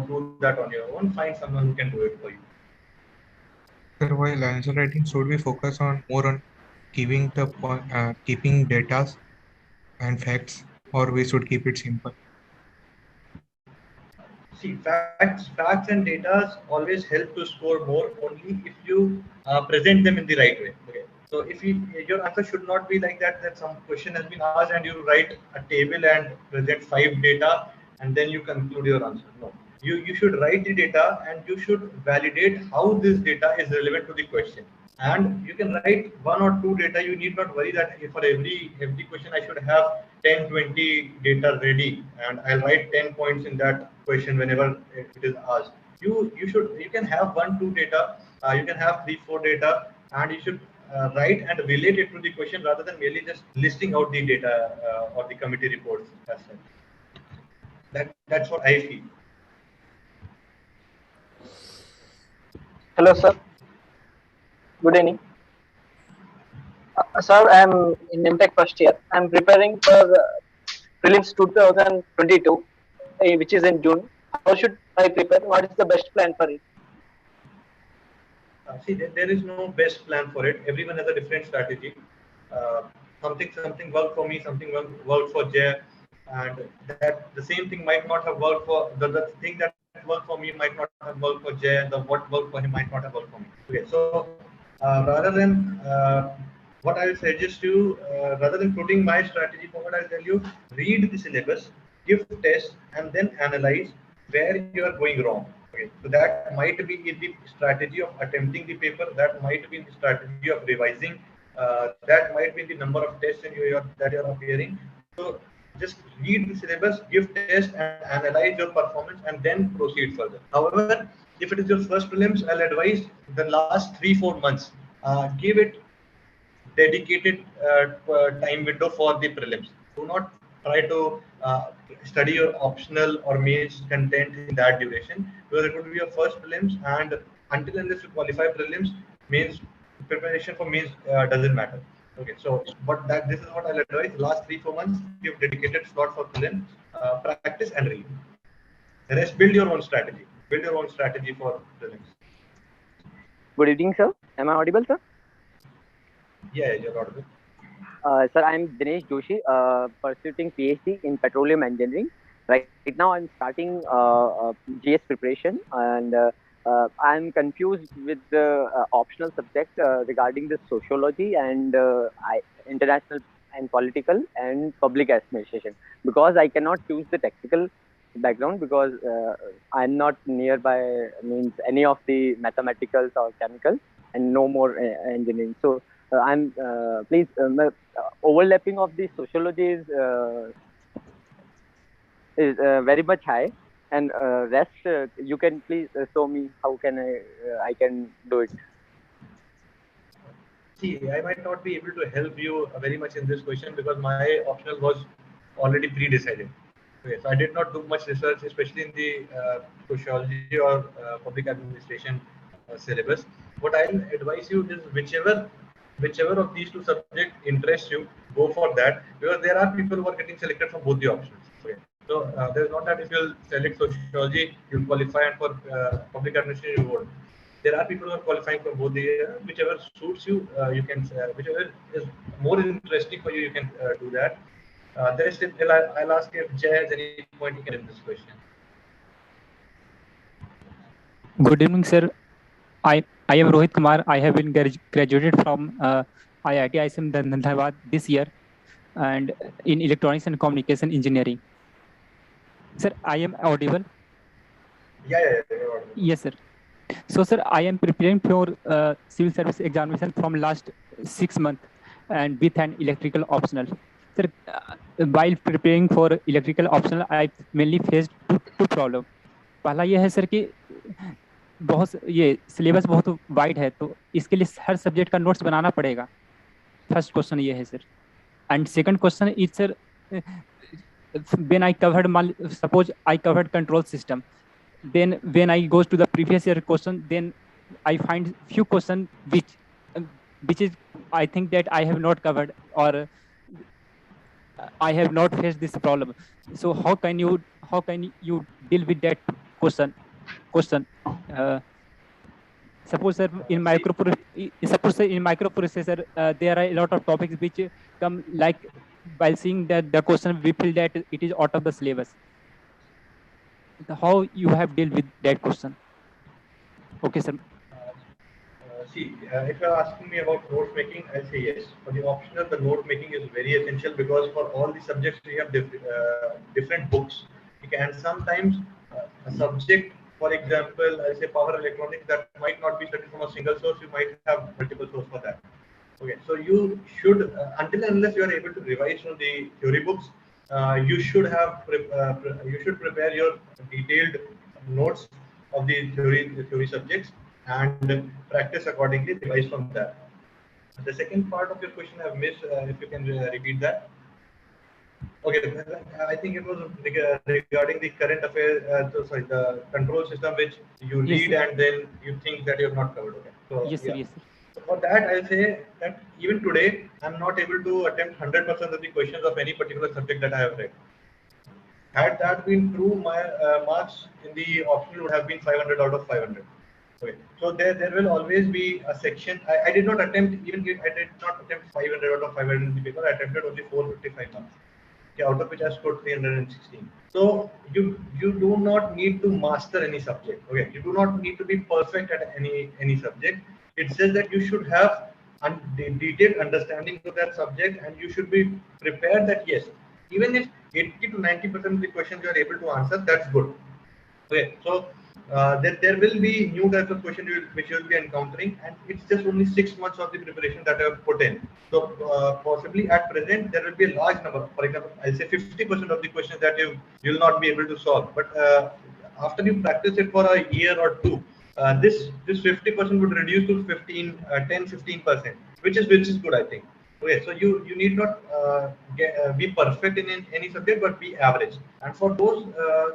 do that on your own. Find someone who can do it for you. Sir, while answer writing, should we focus more on keeping data and facts, or we should keep it simple? See, facts and data always help to score more only if you present them in the right way. Okay. So if your answer should not be like that some question has been asked and you write a table and present 5 data and then you conclude your answer. No, you should write the data and you should validate how this data is relevant to the question. And you can write 1 or 2 data. You need not worry that for every question I should have 10-20 data ready and I'll write 10 points in that question whenever it is asked. You can have 1-2 data, you can have 3-4 data, and you should write and relate it to the question rather than merely just listing out the data or the committee reports as such. That's what I feel. Hello, sir. Good evening. Sir, I'm in MTech first year. I'm preparing for prelims 2022, which is in June. How should I prepare? What is the best plan for it? See, there is no best plan for it. Everyone has a different strategy. Uh, something worked for me, something worked for Jay, and that the same thing might not have worked for the thing that worked for me might not have worked for Jay. The what worked for him might not have worked for me. Okay, so rather than what I will suggest you, rather than putting my strategy forward, I'll tell you, read the syllabus, give tests, and then analyze where you are going wrong. Okay, so that might be in the strategy of attempting the paper, that might be in the strategy of revising, that might be in the number of tests that you are appearing. So just read the syllabus, give tests, and analyze your performance, and then proceed further. However, if it is your first prelims, I'll advise the last 3-4 months, give it dedicated time window for the prelims. Do not try to study your optional or mains content in that duration, because it will be your first prelims, and until unless you qualify prelims, mains preparation for mains doesn't matter. Okay, so but this is what I'll advise. Last 3-4 months, give dedicated slot for prelims, practice and read. The rest, build your own strategy. Build your own strategy for prelims. Good evening, sir. Am I audible, sir? Yeah, you're audible. Sir, I'm Dinesh Joshi, pursuing PhD in petroleum engineering. Right now, I'm starting GS preparation, and I'm confused with the optional subject regarding the sociology and international and political and public administration, because I cannot choose the technical background because I'm not nearby means any of the mathematicals or chemicals and no more engineering. So I'm please overlapping of the sociology is very much high, and rest you can please show me how can I can do it. See, I might not be able to help you very much in this question because my optional was already pre-decided. Okay, so I did not do much research, especially in the sociology or public administration syllabus. What I'll advise you is whichever of these two subjects interests you, go for that, because there are people who are getting selected from both the options. Okay. So there's not that if you'll select sociology, you'll qualify, and for public administration you won't. There are people who are qualifying from both the whichever suits you, you can whichever is more interesting for you, you can do that. The rest, I'll ask if Jay has any point he can in this question. Good evening, sir. I am Rohit Kumar. I have been graduated from IIT ISM Dhandhawad this year, and in electronics and communication engineering. Sir, I am audible? Yeah, you're audible. Yes, sir. So, sir, I am preparing for civil service examination from last 6 months and with an electrical optional. Sir, while preparing for electrical optional, I mainly faced two problems. पहला यह है sir कि बहुत ये syllabus बहुत wide है, तो इसके लिए हर सब्जेक्ट का नोट्स बनाना पड़ेगा. फर्स्ट क्वेश्चन ये है sir. And second question is sir, when I covered, suppose I covered control system, then when I goes to the previous year question, then I find few questions which is I think that I have not covered, or I have not faced this problem. So how can you deal with that question? Suppose sir, in microprocessor there are a lot of topics which come, like while seeing that the question we feel that it is out of the syllabus. How you have dealt with that question? Okay, sir. See, if you're asking me about note making, I'll say yes. For the optional, the note making is very essential because for all the subjects we have different books. And sometimes a subject, for example, I say power electronics, that might not be studied from a single source. You might have multiple sources for that. Okay, so you should, until and unless you are able to revise from the theory books, you should prepare your detailed notes of the theory subjects and practice accordingly, revise from that. The second part of your question I've missed, if you can repeat that. Okay, I think it was regarding the current affair, sorry, the control system which you Yes, read sir. and then you think that you have not covered. Okay, so Yes, sir. yeah. Yes, sir. So for that, I'll say that even today, I'm not able to attempt 100% of the questions of any particular subject that I have read. Had that been true, my marks in the optional would have been 500 out of 500. Okay, so there will always be a section. I did not attempt I did not attempt 500 out of 500 in the paper. I attempted only 455 marks. Okay, out of which I scored 316. So you do not need to master any subject. Okay, you do not need to be perfect at any subject. It's just that you should have detailed understanding of that subject, and you should be prepared that yes, even if 80 to 90% of the questions you are able to answer, that's good. Okay, so there will be new types of questions which you will be encountering, and it's just only 6 months of the preparation that I have put in. So possibly at present there will be a large number. For example, I'll say 50% of the questions that you'll not be able to solve. But after you practice it for a year or two, this 50% would reduce to 10-15%, which is good, I think. Okay, so you need not be perfect in any subject, but be average. And for those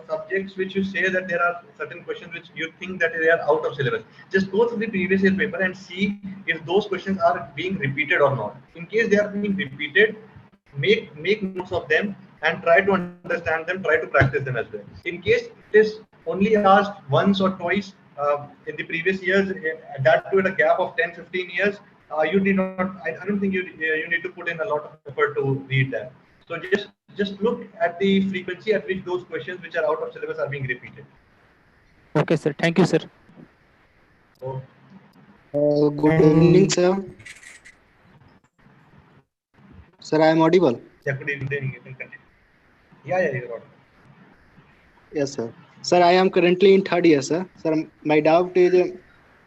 subjects which you say that there are certain questions which you think that they are out of syllabus, just go through the previous year paper and see if those questions are being repeated or not. In case they are being repeated, make notes of them and try to understand them, try to practice them as well. In case it is only asked once or twice in the previous years, that too at a gap of 10-15 years, you need not. I don't think you need to put in a lot of effort to read that. So just look at the frequency at which those questions which are out of syllabus are being repeated. Okay, sir. Thank you, sir. So, good evening, sir. Sir, I am audible. yeah, good evening. You can continue. Yeah, you're audible. Yes, sir. Sir, I am currently in third year, sir. Sir, my doubt is,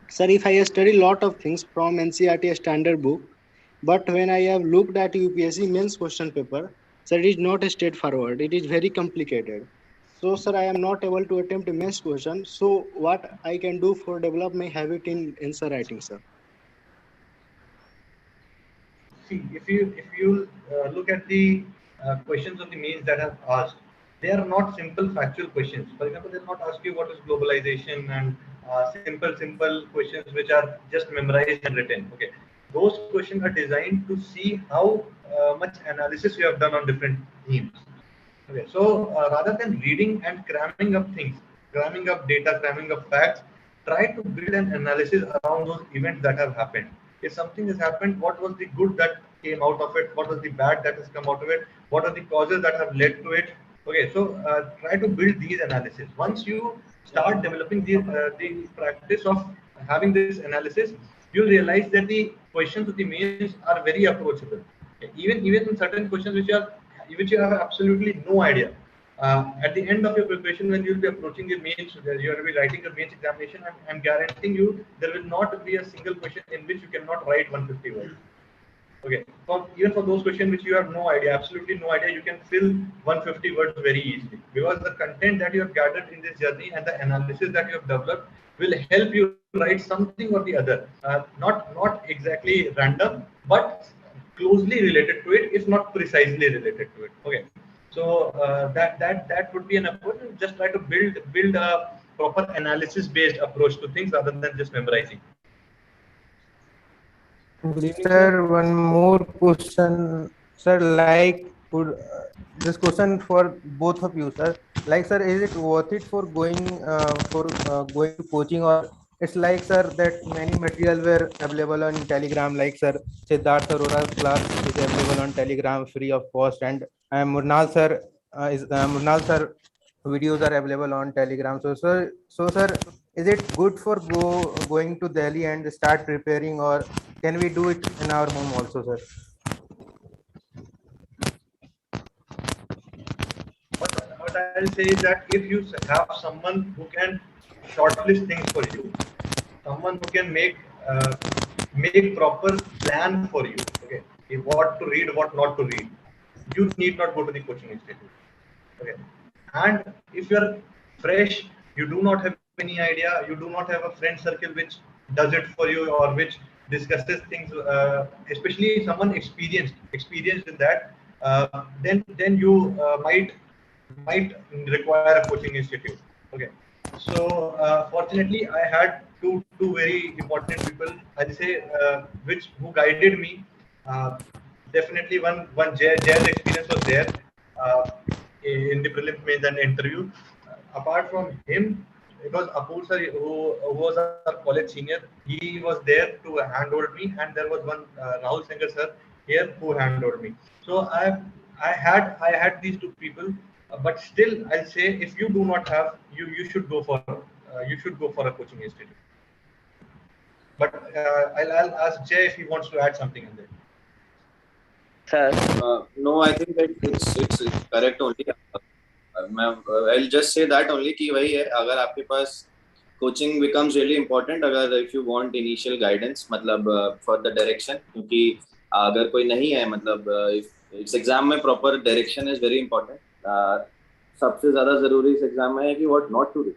sir, if I study lot of things from NCERT standard book, but when I have looked at UPSC mains question paper, sir, it is not straightforward. It is very complicated. So, sir, I am not able to attempt a mains question. So, what I can do for develop my habit in answer writing, sir? See, if you look at the questions of the mains that have asked, they are not simple factual questions. For example, they'll not ask you what is globalization and simple questions which are just memorized and written. Okay, those questions are designed to see how much analysis you have done on different themes. Okay, so rather than reading and cramming up things, cramming up data, cramming up facts, try to build an analysis around those events that have happened. If something has happened, what was the good that came out of it? What was the bad that has come out of it? What are the causes that have led to it? Okay, so try to build these analysis. Once you start developing the practice of having this analysis, you'll realize that the questions of the mains are very approachable. Even in certain questions which you have absolutely no idea. At the end of your preparation, when you'll be approaching the mains, you will be writing the mains examination. I'm guaranteeing you there will not be a single question in which you cannot write 150 words. Okay, even for those questions which you have no idea, absolutely no idea, you can fill 150 words very easily, because the content that you have gathered in this journey and the analysis that you have developed will help you write something or the other. Not exactly random, but closely related to it, if not precisely related to it. Okay, so that would be an approach. Just try to build a proper analysis based approach to things rather than just memorizing. Good evening, sir. One more question, sir. Like, this question for both of you, sir. Like, sir, is it worth it for going going to coaching, or it's like, sir, that many material were available on Telegram, like, sir, Siddharth Arora's class is available on Telegram free of cost, and Murnal sir videos are available on Telegram. So, sir, is it good for going to Delhi and start preparing, or can we do it in our home also, sir? What I'll say is that if you have someone who can shortlist things for you, someone who can make proper plan for you, okay, what to read, what not to read, you need not go to the coaching institute. Okay, and if you're fresh, you do not have any idea, you do not have a friend circle which does it for you or which discusses things, especially someone experienced in that, then you might require a coaching institute. Okay, so fortunately I had two very important people, I'll say, who guided me. Definitely one Jay's experience was there in the prelims, mains and interview. Apart from him, it was Apur sir who was our college senior. He was there to handhold me, and there was one Rahul Sankar sir here who handhold me. So I had these two people, but still I'll say, if you do not have, you should go for a coaching institute. But I'll ask Jay if he wants to add something in there. Sir, No, I think that it's correct only. I'll just say that only कि वही है, अगर आपके पास coaching becomes really important अगर if you want initial guidance, मतलब for the direction, क्योंकि अगर कोई नहीं है, मतलब इस एग्जाम में proper direction is very important. सबसे ज़्यादा ज़रूरी इस एग्जाम में है कि what not to do.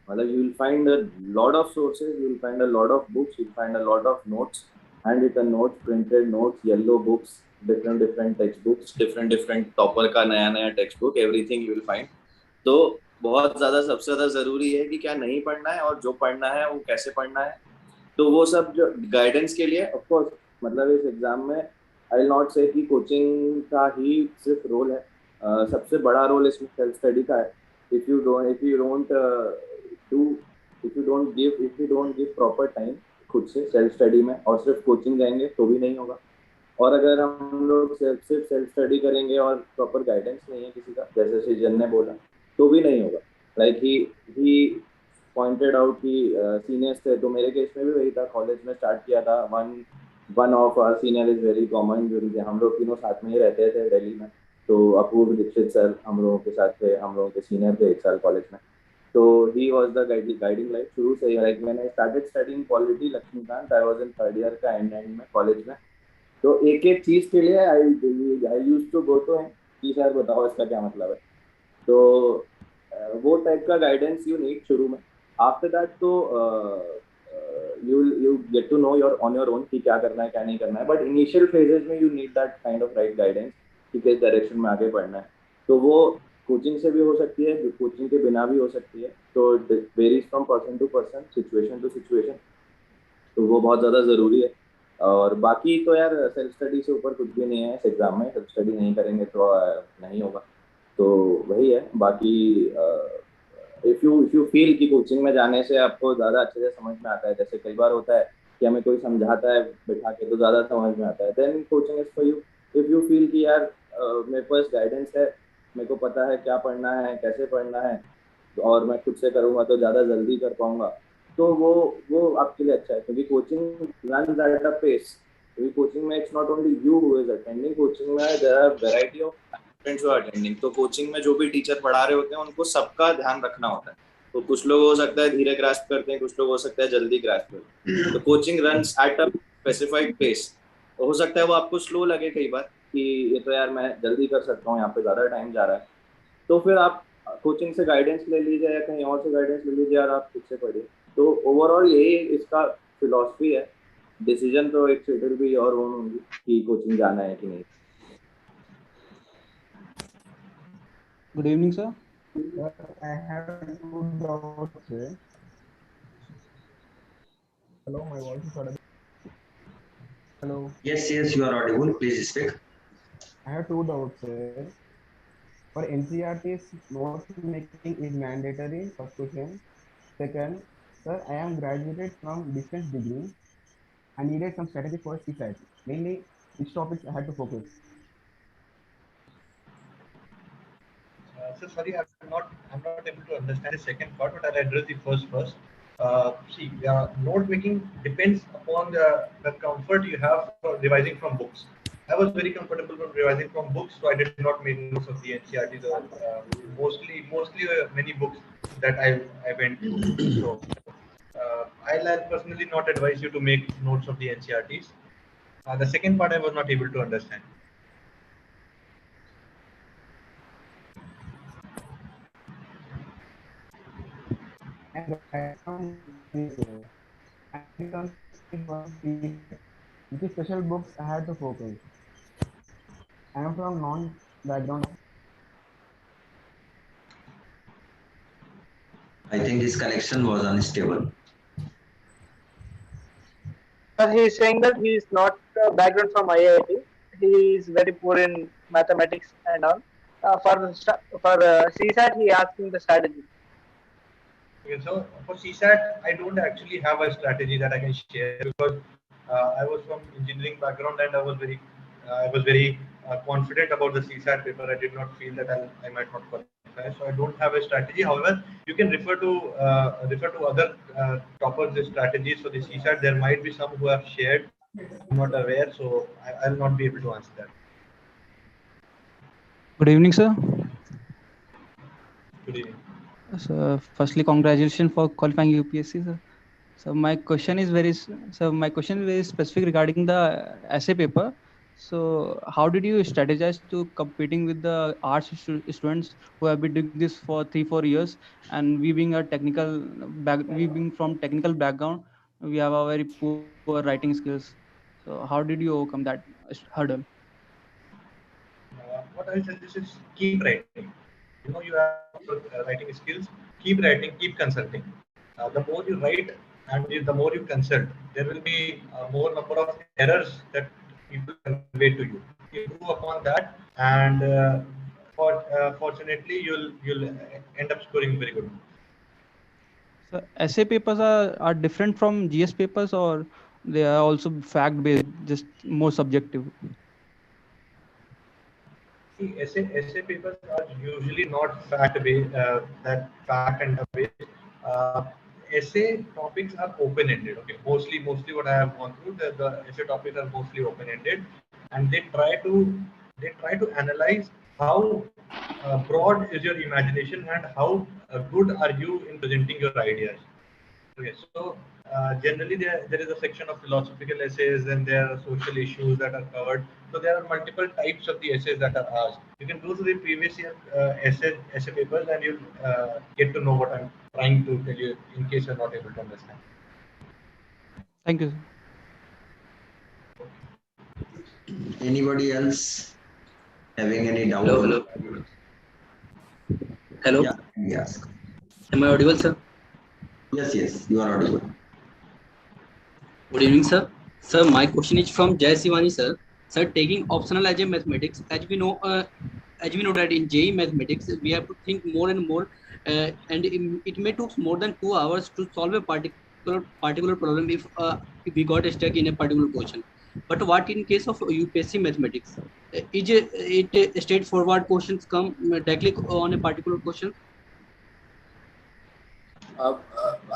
मतलब you will find a lot of sources, you will find a lot of books, you will find a lot of notes, handwritten notes, printed notes, yellow books, different textbooks, different topper का नया textbook, everything you will find. तो बहुत ज़्यादा सबसे ज़्यादा ज़रूरी है कि क्या नहीं पढ़ना है और जो पढ़ना है वो कैसे पढ़ना है. तो वो सब जो गाइडेंस के लिए ऑफ कोर्स, मतलब इस एग्जाम में आई विल नॉट से कि कोचिंग का ही सिर्फ रोल है. सबसे बड़ा रोल इसमें सेल्फ स्टडी का है. if you don't give proper time खुद से सेल्फ स्टडी में और सिर्फ कोचिंग जाएंगे तो भी नहीं होगा. और अगर हम लोग सिर्फ सेल्फ स्टडी करेंगे और प्रॉपर गाइडेंस नहीं है किसी का, जैसे सृजन ने बोला, तो भी नहीं होगा. लाइक ही पॉइंटेड आउट कि सीनियर्स थे, तो मेरे केस में भी वही था. कॉलेज में स्टार्ट किया था, one of our senior is very common, जो हम लोग तीनों साथ में ही रहते थे दिल्ली में. तो अपूर्व दीक्षित सर हम लोगों के साथ थे, हम लोगों के सीनियर थे 1 साल कॉलेज में. तो he was the guiding light शुरू से ही. लाइक मैंने started studying polity Laxmikanth, I was in 3rd year का एंड में कॉलेज में. तो एक चीज के लिए I used to go to him कि सर बताओ इसका क्या मतलब है. तो वो टाइप का गाइडेंस यू नीड शुरू में. आफ्टर दैट तो you get to know on your own कि क्या करना है क्या नहीं करना है. बट इनिशियल फेजेस में you need that kind of right guidance कि किस डायरेक्शन में आगे बढ़ना है. तो वो कोचिंग से भी हो सकती है, कोचिंग के बिना भी हो सकती है. तो varies from person to person, situation to situation. तो वो बहुत ज़्यादा ज़रूरी है. और बाकी तो यार सेल्फ स्टडी से ऊपर कुछ भी नहीं है इस एग्जाम में. सेल्फ स्टडी नहीं करेंगे तो नहीं होगा. तो वही है. बाकी इफ़ यू फील कि कोचिंग में जाने से आपको ज़्यादा अच्छे से समझ में आता है, जैसे कई बार होता है कि हमें कोई समझाता है बिठा के तो ज़्यादा समझ में आता है, then coaching is for you. If you feel कि यार मेरे पास गाइडेंस है, मेरे को पता है क्या पढ़ना है कैसे पढ़ना है, और मैं खुद से करूँगा तो ज़्यादा जल्दी कर पाऊँगा, तो वो आपके लिए अच्छा है. क्योंकि coaching runs at a pace. क्योंकि कोचिंग में it's not only you who is attending, coaching में there are variety of students who are attending. तो कोचिंग में जो भी टीचर पढ़ा रहे होते हैं उनको सबका ध्यान रखना होता है. तो कुछ लोग हो सकता है धीरे ग्रास्प करते हैं, कुछ लोग हो सकता है जल्दी ग्रास्प करते हैं. तो coaching runs at a specified pace. तो हो सकता है वो आपको स्लो लगे कई बार कि ये तो यार मैं जल्दी कर सकता हूँ, यहाँ पे ज़्यादा टाइम जा रहा है. तो फिर आप कोचिंग से गाइडेंस ले लीजिए या कहीं और से गाइडेंस ले लीजिए और आप खुद से पढ़िए. तो ओवरऑल यही इसका फिलॉसफी है. डिसीजन तो it will be your own only कि कोचिंग जाना है कि नहीं. Good evening, sir. I have 2 doubts here. Hello, my voice is audible. Hello. Yes, you are audible. Please speak. I have 2 doubts here. For NCERT, note making is mandatory. First question. Second, sir, I am graduated from distance degree. I needed some strategy for CSAT. Mainly, which topics I had to focus? So sorry, I'm not able to understand the second part, but I'll address the first. See, note making depends upon the comfort you have for revising from books. I was very comfortable with revising from books, so I did not make notes of the NCERTs. Mostly many books that I went through. So I'll personally not advise you to make notes of the NCERTs. The second part I was not able to understand. And which special books I had to focus? I am from non-background. I think his connection was unstable. He is saying that he is not background from IIT. He is very poor in mathematics and all. For CSAT, he asking the strategy. Okay, so for CSAT, I don't actually have a strategy that I can share because I was from engineering background and I was very confident about the CSAT paper. I did not feel that I might not qualify, so I don't have a strategy. However, you can refer to other toppers' strategies for the CSAT. There might be some who have shared. I'm not aware, so I'll not be able to answer that. Good evening, sir. Good evening. So, firstly, congratulations for qualifying UPSC, sir. So my question is very specific regarding the essay paper. So how did you strategize to competing with the arts students who have been doing this for 3-4 years, and we being from technical background, we have a very poor writing skills. So how did you overcome that hurdle? What I suggest is keep writing. You have writing skills. Keep writing. Keep consulting. The more you write and the more you consult, there will be more number of errors that people convey to you. Improve upon that, and fortunately, you'll end up scoring very good. So essay papers are different from GS papers, or they are also fact based, just more subjective? See, essay papers are usually not fact based, that fact and based. Essay topics are open ended. Okay, mostly what I have gone through, the essay topics are mostly open ended, and they try to analyze how broad is your imagination and how good are you in presenting your ideas. Okay, so generally there is a section of philosophical essays and there are social issues that are covered. So there are multiple types of the essays that are asked. You can go through the previous year essay papers and you'll get to know what I'm trying to tell you in case you're not able to understand. Thank you. Anybody else having any doubt? Hello. Hello. Yeah, yes. Am I audible, sir? Yes, you are audible. Good evening, sir. Sir, my question is from Jai Sivani, sir. Sir, taking optional as a mathematics, as we know that in JEE mathematics we have to think more and more, and it may take more than 2 hours to solve a particular problem if we got stuck in a particular question. But what in case of UPSC mathematics? Is it straightforward questions come directly on a particular question?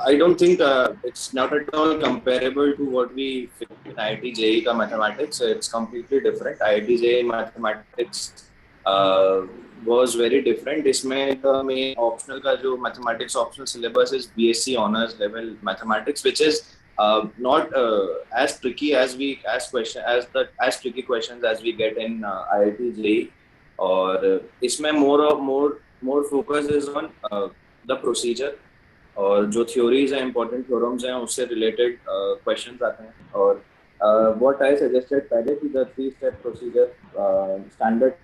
I don't think it's not at all comparable to what we fit in IIT JEE ka mathematics. It's completely different. IIT JEE mathematics was very different. Isme the main optional ka jo mathematics optional syllabus is BSc honors level mathematics, which is not as tricky as tricky questions as we get in IIT JEE. Or isme more focus is on the procedure. और जो theories हैं important theorems हैं उससे related questions आते हैं और what I suggested पहले कि the 3-step procedure standard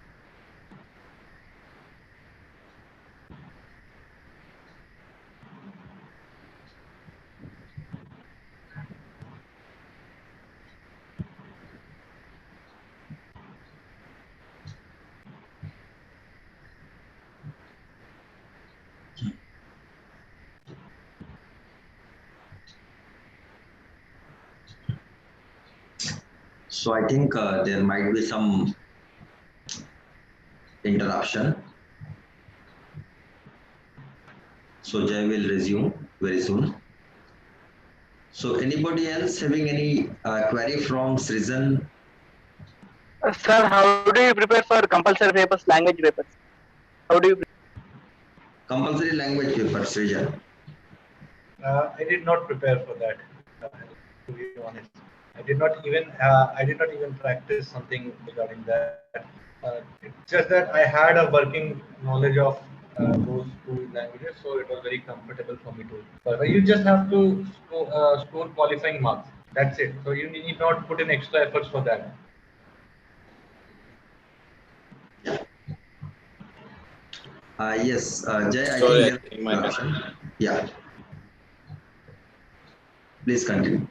So I think there might be some interruption. So Jai will resume very soon. So anybody else having any query from Srijan? Sir, how do you prepare for compulsory papers, language papers? How do you Compulsory language paper, Srijan? I did not prepare for that. To be honest, I did not even practice something regarding that. It's just that I had a working knowledge of those two languages, so it was very comfortable for me to. But you just have to score qualifying marks. That's it. So you need not put in extra efforts for that. Yes, Jay, I Sorry, I think think my question. yeah. Please continue.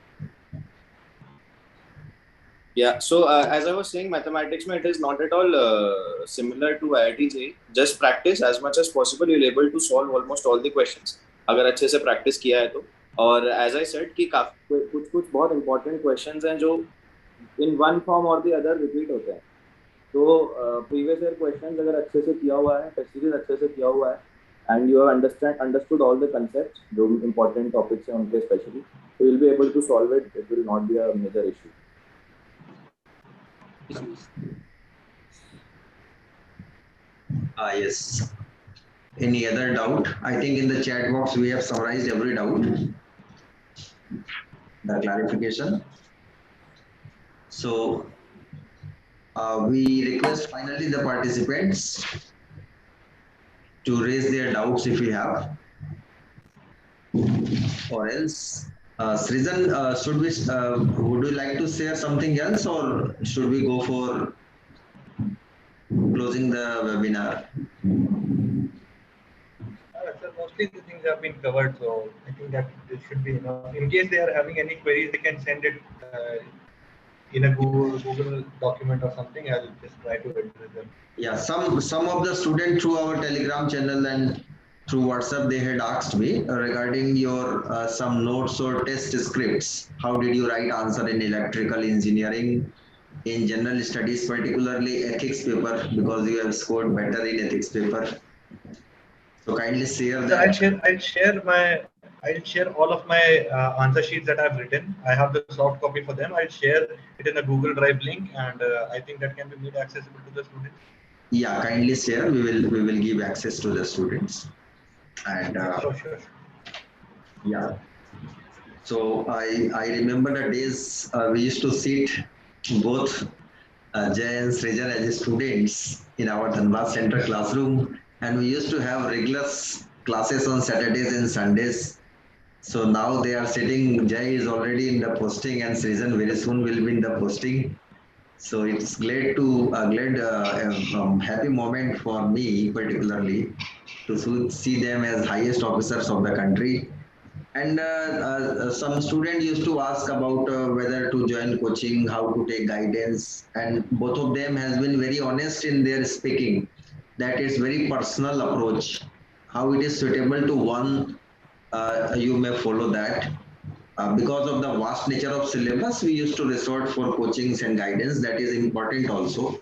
Yeah, so as I was saying, mathematics mein it is not at all similar to IIT JEE. Just practice as much as possible. You'll able to solve almost all the questions. अगर अच्छे से practice किया है तो. और as I said कि कुछ बहुत important questions हैं जो in one form or the other repeat होते हैं. तो previous year questions अगर अच्छे से किया हुआ है, test series अच्छे से किया हुआ है, and you have understood all the concepts, जो important topics हैं उनके especially, so you'll be able to solve it. It will not be a major issue. Yes. Any other doubt? I think in the chat box we have summarized every doubt. The clarification. So we request finally the participants to raise their doubts if you have, or else Srijan, would you like to share something else, or should we go for closing the webinar? Sir, mostly the things have been covered, so I think that this should be enough. In case they are having any queries, they can send it in a Google document or something. I'll just try to address them. Yeah, some of the students through our Telegram channel and through WhatsApp, they had asked me regarding your some notes or test scripts. How did you write answer in electrical engineering, in general studies, particularly ethics paper, because you have scored better in ethics paper. So kindly share that. So I'll share all of my answer sheets that I've written. I have the soft copy for them. I'll share it in a Google Drive link, and I think that can be made accessible to the students. Yeah, kindly share. We will give access to the students. And sure. Yeah. So I remember the days we used to sit both Jay and Srijan as students in our Dhanbad Center classroom, and we used to have regular classes on Saturdays and Sundays. So now they are sitting. Jay is already in the posting, and Srijan very soon will be in the posting. So it's glad to happy moment for me particularly to see them as highest officers of the country. And some students used to ask about whether to join coaching, how to take guidance, and both of them has been very honest in their speaking that it's very personal approach. How it is suitable to one, you may follow that. Because of the vast nature of syllabus, we used to resort for coachings and guidance. That is important also.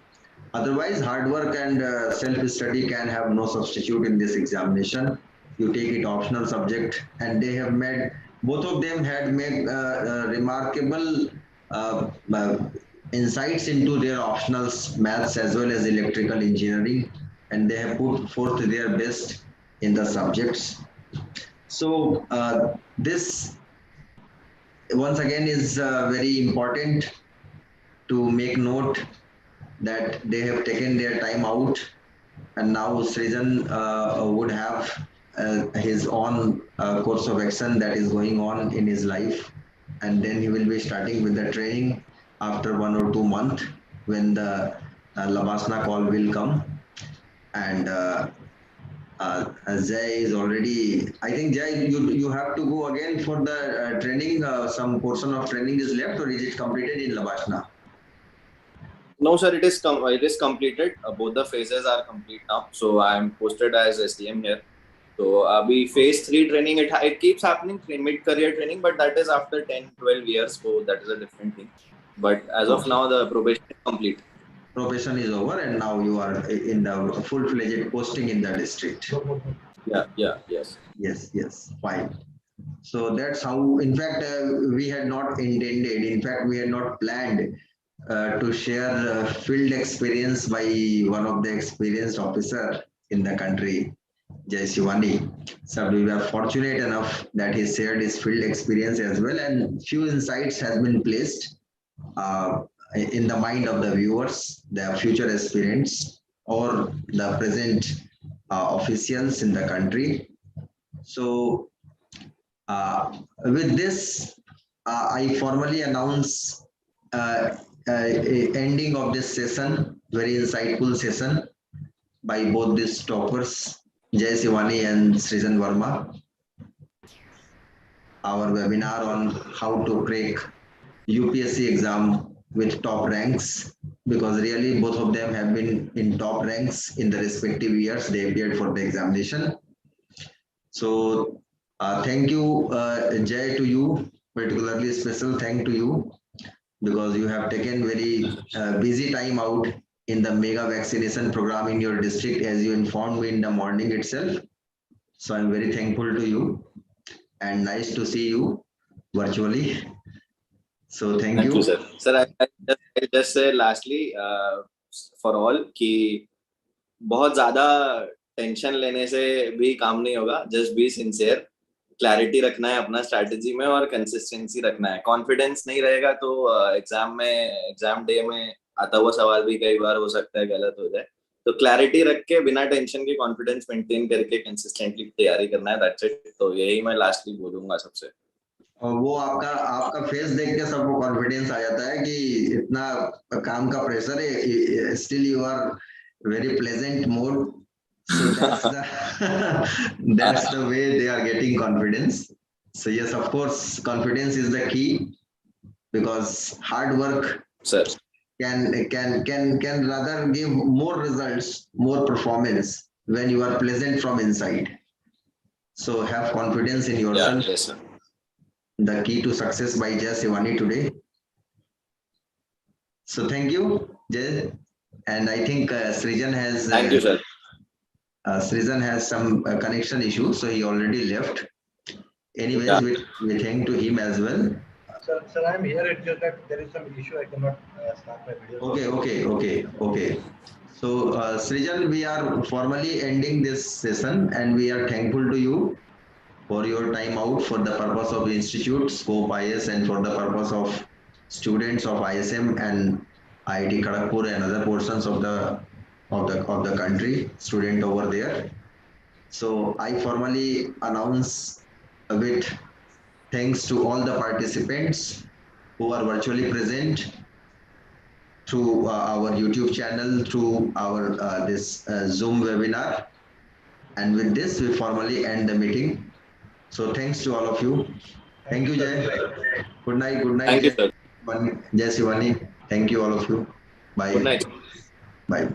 Otherwise, hard work and self-study can have no substitute in this examination. You take it optional subject, and they have made, both of them had made remarkable insights into their optionals, maths as well as electrical engineering, and they have put forth their best in the subjects. So this once again is very important to make note that they have taken their time out, and now Srijan would have his own course of action that is going on in his life, and then he will be starting with the training after 1 or 2 months when the Labasna call will come. And Jay is already, I think Jay, you have to go again for the training. Some portion of training is left, or is it completed in Labasna? No, sir, it is completed. Both the phases are complete now. So I am posted as SDM here. So abhi phase 3 training, it keeps happening, mid-career training, but that is after 10-12 years. So that is a different thing. But as of now, the probation is complete. Probation is over, and now you are in the full-fledged posting in the district. Yes, fine. So that's how, in fact, we had not intended, in fact, we had not planned to share field experience by one of the experienced officer in the country, Jay Shivani. So we were fortunate enough that he shared his field experience as well, and few insights has been placed in the mind of the viewers, the future aspirants or the present officials in the country. So with this, I formally announce ending of this session, very insightful session by both these toppers Jay Sivani and Srijan Verma. Our webinar on how to crack UPSC exam with top ranks, because really both of them have been in top ranks in the respective years they appeared for the examination. So thank you, Jay, to you, particularly special thank to you, because you have taken very busy time out in the mega vaccination program in your district, as you informed me in the morning itself. So I'm very thankful to you and nice to see you virtually. So thank you. Sir. Sir, I just say lastly for all कि बहुत ज़्यादा tension लेने से भी काम नहीं होगा. Just be sincere. Clarity रखना है अपना स्ट्रैटेजी में और कंसिस्टेंसी रखना है. कॉन्फिडेंस नहीं रहेगा तो एग्जाम डे में आता हुआ सवाल भी कई बार हो सकता है गलत हो जाए. तो क्लैरिटी रख के बिना टेंशन के कॉन्फिडेंस मेंटेन करके कंसिस्टेंटली तैयारी करना है. That's it. तो यही मैं लास्टली बोलूंगा सबसे. और वो आपका फेस देख के सबको कॉन्फिडेंस आ जाता है कि इतना काम का प्रेशर है, still you are very pleasant mood. So that's the way they are getting confidence. So yes, of course, confidence is the key, because hard work, sir, can rather give more results, more performance when you are pleasant from inside. So have confidence in yourself. Yeah, yes, sir. The key to success by Jay Sivani today. So thank you, Jay. And I think Srijan has. Thank you, sir. Srijan has some connection issues, so he already left. Anyways, Yeah. we thank to him as well. Sir, I'm here. It's just that there is some issue. I cannot start my video. Okay. So Srijan, we are formally ending this session, and we are thankful to you for your time out for the purpose of Institute, Scope IS, and for the purpose of students of ISM and IIT Kharagpur and other portions of the country, student over there. So I formally announce with thanks to all the participants who are virtually present through our YouTube channel, through our this Zoom webinar. And with this, we formally end the meeting. So thanks to all of you. Thank you, Jay. Good night. Thank you, sir. Jay Sivani. Thank you, all of you. Bye. Good night. Bye.